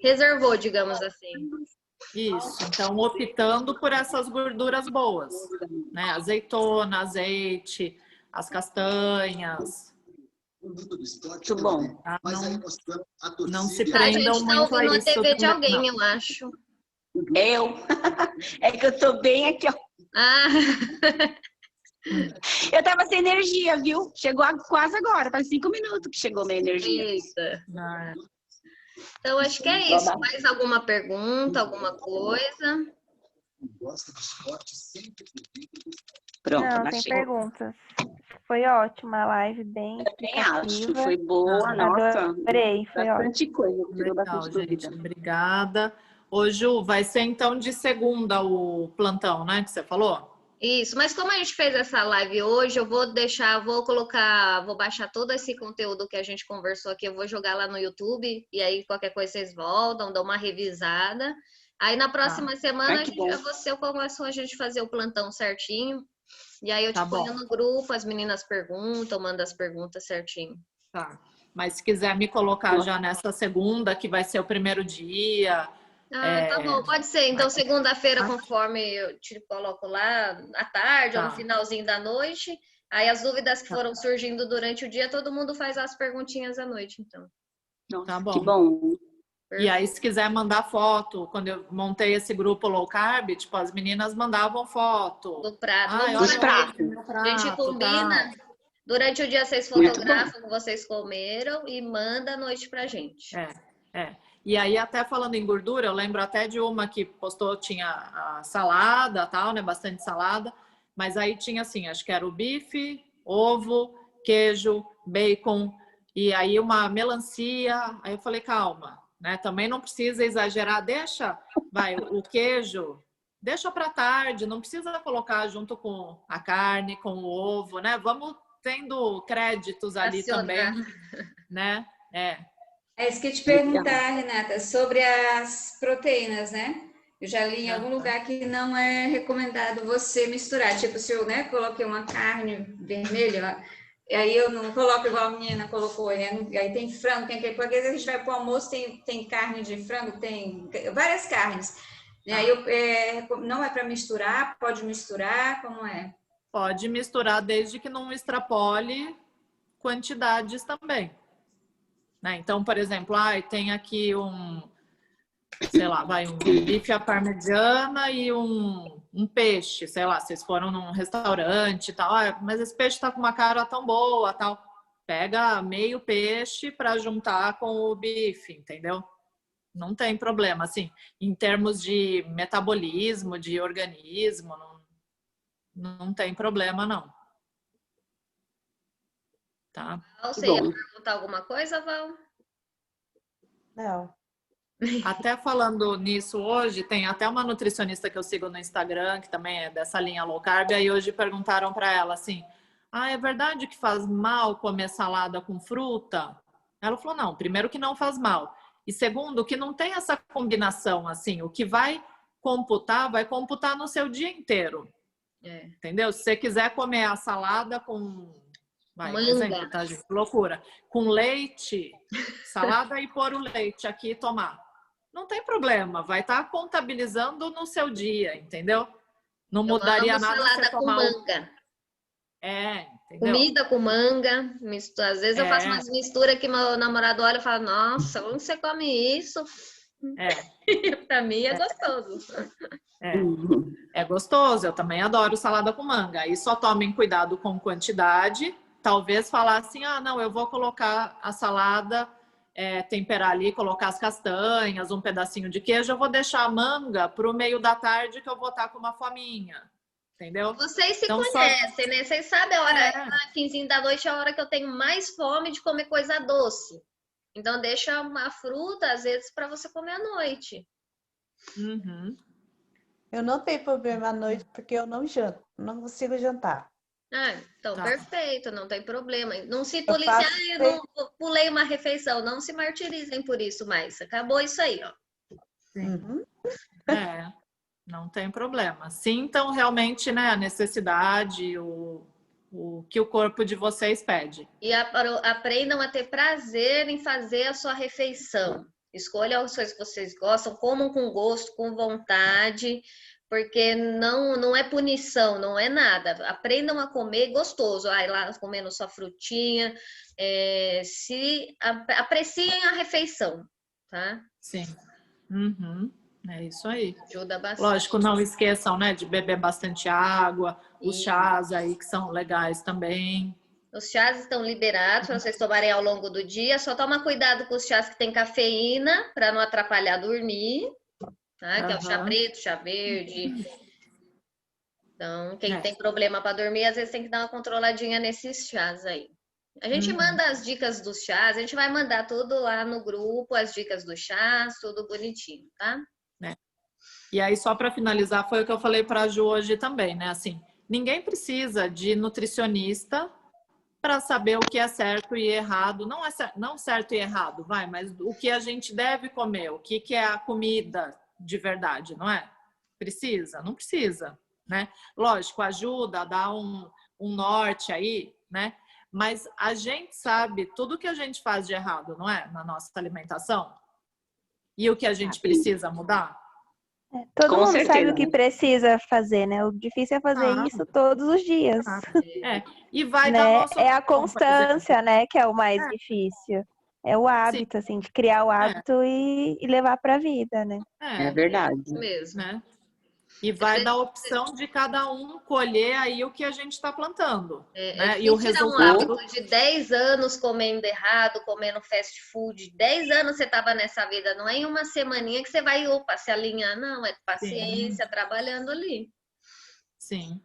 reservou, digamos assim. Isso, então optando por essas gorduras boas, né? Azeitona, azeite, as castanhas. Muito bom. Tá? Não se A prendam gente tá muito a ouvindo a isso TV de também, alguém, não. eu acho. Eu? É que eu tô bem aqui, ó. Ah, Eu tava sem energia, viu? Chegou quase agora, faz 5 minutos que chegou minha energia. eita. Ah, Então, acho que é isso. Mais alguma pergunta, alguma coisa? Pronto, Não, sem baixei. perguntas. Foi ótima a live, bem Também acho, explicativa. foi boa, nossa. Adorei, foi ótimo. Bastante coisa, tirou legal, bastante gente. dúvida. Obrigada. Ô, Ju, vai ser então de segunda o plantão, né? Que você falou? Isso, mas como a gente fez essa live hoje, eu vou deixar, vou baixar todo esse conteúdo que a gente conversou aqui, eu vou jogar lá no YouTube, e aí qualquer coisa vocês voltam, dão uma revisada. Aí na próxima semana Ai, que bom. eu começo a gente fazer o plantão certinho, e aí eu Tá te ponho bom. no grupo, as meninas perguntam, mandam as perguntas certinho. Tá. Mas se quiser me colocar já nessa segunda, que vai ser o primeiro dia. Ah, tá bom, pode ser. Então, segunda-feira, conforme eu te coloco lá, à tarde ou no Tá. finalzinho da noite. Aí as dúvidas que foram surgindo durante o dia, todo mundo faz as perguntinhas à noite, então. Nossa, Tá bom. que bom. E aí, se quiser mandar foto, quando eu montei esse grupo low carb, tipo, as meninas mandavam foto. Do prato. Ai, Vamos olha pratos. meu A gente prato, combina. tal. Durante o dia vocês Muito fotografam o que vocês comeram e manda à noite pra gente. É. E aí, até falando em gordura, eu lembro até de uma que postou, tinha a salada, tal, né? Bastante salada. Mas aí tinha assim, acho que era o bife, ovo, queijo, bacon e aí uma melancia. Aí eu falei, calma, né? Também não precisa exagerar, deixa, vai, o queijo, deixa para tarde, não precisa colocar junto com a carne, com o ovo, né? Vamos tendo créditos ali Racionar. também, né? É isso que eu ia te perguntar, Renata, sobre as proteínas, né? Eu já li em algum lugar que não é recomendado você misturar. Tipo, se eu, né, coloquei uma carne vermelha, aí eu não coloco igual a menina colocou, aí tem frango, tem aquele, porque às vezes a gente vai para o almoço, tem carne de frango, tem várias carnes. E aí não é para misturar, pode misturar, como é? Pode misturar desde que não extrapole quantidades também. Né? Então, por exemplo, tem aqui sei lá, um bife à parmegiana e um peixe, sei lá, vocês foram num restaurante e tal, mas esse peixe tá com uma cara tão boa, tal. Pega meio peixe para juntar com o bife, entendeu? Não tem problema, assim, em termos de metabolismo, de organismo, não tem problema, não. Tá? Você ia perguntar alguma coisa, Val? Não. Até falando nisso hoje, tem até uma nutricionista que eu sigo no Instagram, que também é dessa linha low carb, aí hoje perguntaram para ela assim, é verdade que faz mal comer salada com fruta? Ela falou, não, primeiro que não faz mal, e segundo que não tem essa combinação, assim, o que vai computar no seu dia inteiro, entendeu? Se você quiser comer a salada com... um exemplo, tá, gente? Loucura. Com leite, salada e pôr o leite aqui e tomar. Não tem problema, vai estar contabilizando no seu dia, entendeu? Não mudaria nada salada você tomar com manga. Entendeu? Comida com manga. Às vezes eu faço umas misturas que meu namorado olha e fala, nossa, onde você come isso? Pra mim é gostoso. É gostoso, eu também adoro salada com manga. Aí só tomem cuidado com quantidade. Talvez falar assim, não, eu vou colocar a salada, temperar ali, colocar as castanhas, um pedacinho de queijo, eu vou deixar a manga para o meio da tarde que eu vou estar com uma fominha, entendeu? Vocês se conhecem, né? Vocês sabem a hora, finzinho da noite é a hora que eu tenho mais fome de comer coisa doce. Então deixa uma fruta, às vezes, para você comer à noite. Uhum. Eu não tenho problema à noite, porque eu não janto, não consigo jantar. Então, perfeito, não tem problema. Não se Eu policiar, eu não pulei uma refeição, não se martirizem por isso mais. Acabou isso aí, ó. Uhum. Não tem problema. Sintam realmente, né, a necessidade, o que o corpo de vocês pede. E aprendam a ter prazer em fazer a sua refeição. Escolham as coisas que vocês gostam, comam com gosto, com vontade, porque não é punição, não é nada. Aprendam a comer gostoso. Aí lá comendo sua frutinha, apreciem a refeição, tá? Sim. Uhum. É isso aí. Ajuda bastante. Lógico, não esqueçam, né, de beber bastante água, os chás aí que são legais também. Os chás estão liberados para vocês tomarem ao longo do dia. Só toma cuidado com os chás que tem cafeína para não atrapalhar dormir, tá? Que é o chá preto, chá verde. Então, quem tem problema para dormir, às vezes tem que dar uma controladinha nesses chás aí. A gente manda as dicas dos chás, a gente vai mandar tudo lá no grupo, as dicas dos chás, tudo bonitinho, tá? E aí, só para finalizar, foi o que eu falei para a Ju hoje também, né? Assim, ninguém precisa de nutricionista para saber o que é certo e errado. Não certo e errado, mas o que a gente deve comer, o que é a comida de verdade, não é? Precisa? Não precisa, né? Lógico, ajuda a dar um norte aí, né? Mas a gente sabe tudo que a gente faz de errado, não é? Na nossa alimentação. E o que a gente precisa mudar. Todo mundo sabe o que precisa fazer, né? O difícil é fazer isso todos os dias. E vai né? dar nossa É a constância, né? Que é o mais difícil. É o hábito, assim, de criar o hábito e levar para a vida, né? É verdade. Mesmo. Né? E vai dar a opção de cada um colher aí o que a gente está plantando. Né? E o resultado... um hábito de 10 anos comendo errado, comendo fast food. 10 anos você estava nessa vida, não é em uma semaninha que você vai, se alinhar, não. É paciência, trabalhando ali. Sim,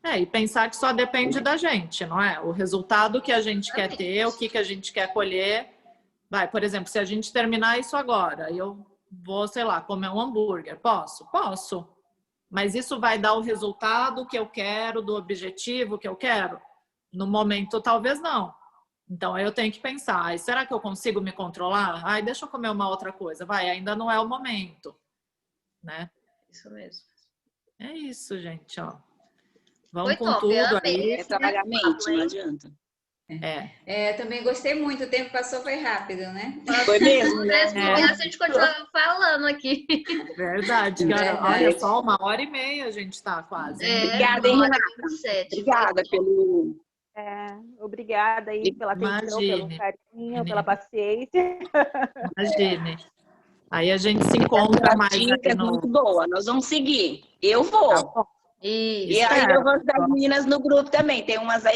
e pensar que só depende da gente, não é? O resultado que a gente quer ter, o que a gente quer colher. Por exemplo, se a gente terminar isso agora, eu vou, sei lá, comer um hambúrguer. Posso? Posso. Mas isso vai dar o resultado que eu quero, do objetivo que eu quero? No momento, talvez não. Então, eu tenho que pensar, será que eu consigo me controlar? Deixa eu comer uma outra coisa. Ainda não é o momento. Né? Isso mesmo. É isso, gente, ó. Vamos Foi com top, tudo aí. É trabalhar a mente, não adianta. Também gostei muito, o tempo passou, foi rápido, né? Foi mesmo, né? A gente continua falando aqui. Verdade, cara. Olha só, 1h30 a gente tá quase. Obrigada, hein, Renata? Obrigada pelo... Obrigada aí pela atenção, pelo carinho, pela paciência. Imagine. Aí a gente se encontra mais aqui é muito boa, nós vamos seguir. Eu vou. Tá bom. E aí eu vou ajudar as meninas no grupo também. Tem umas aí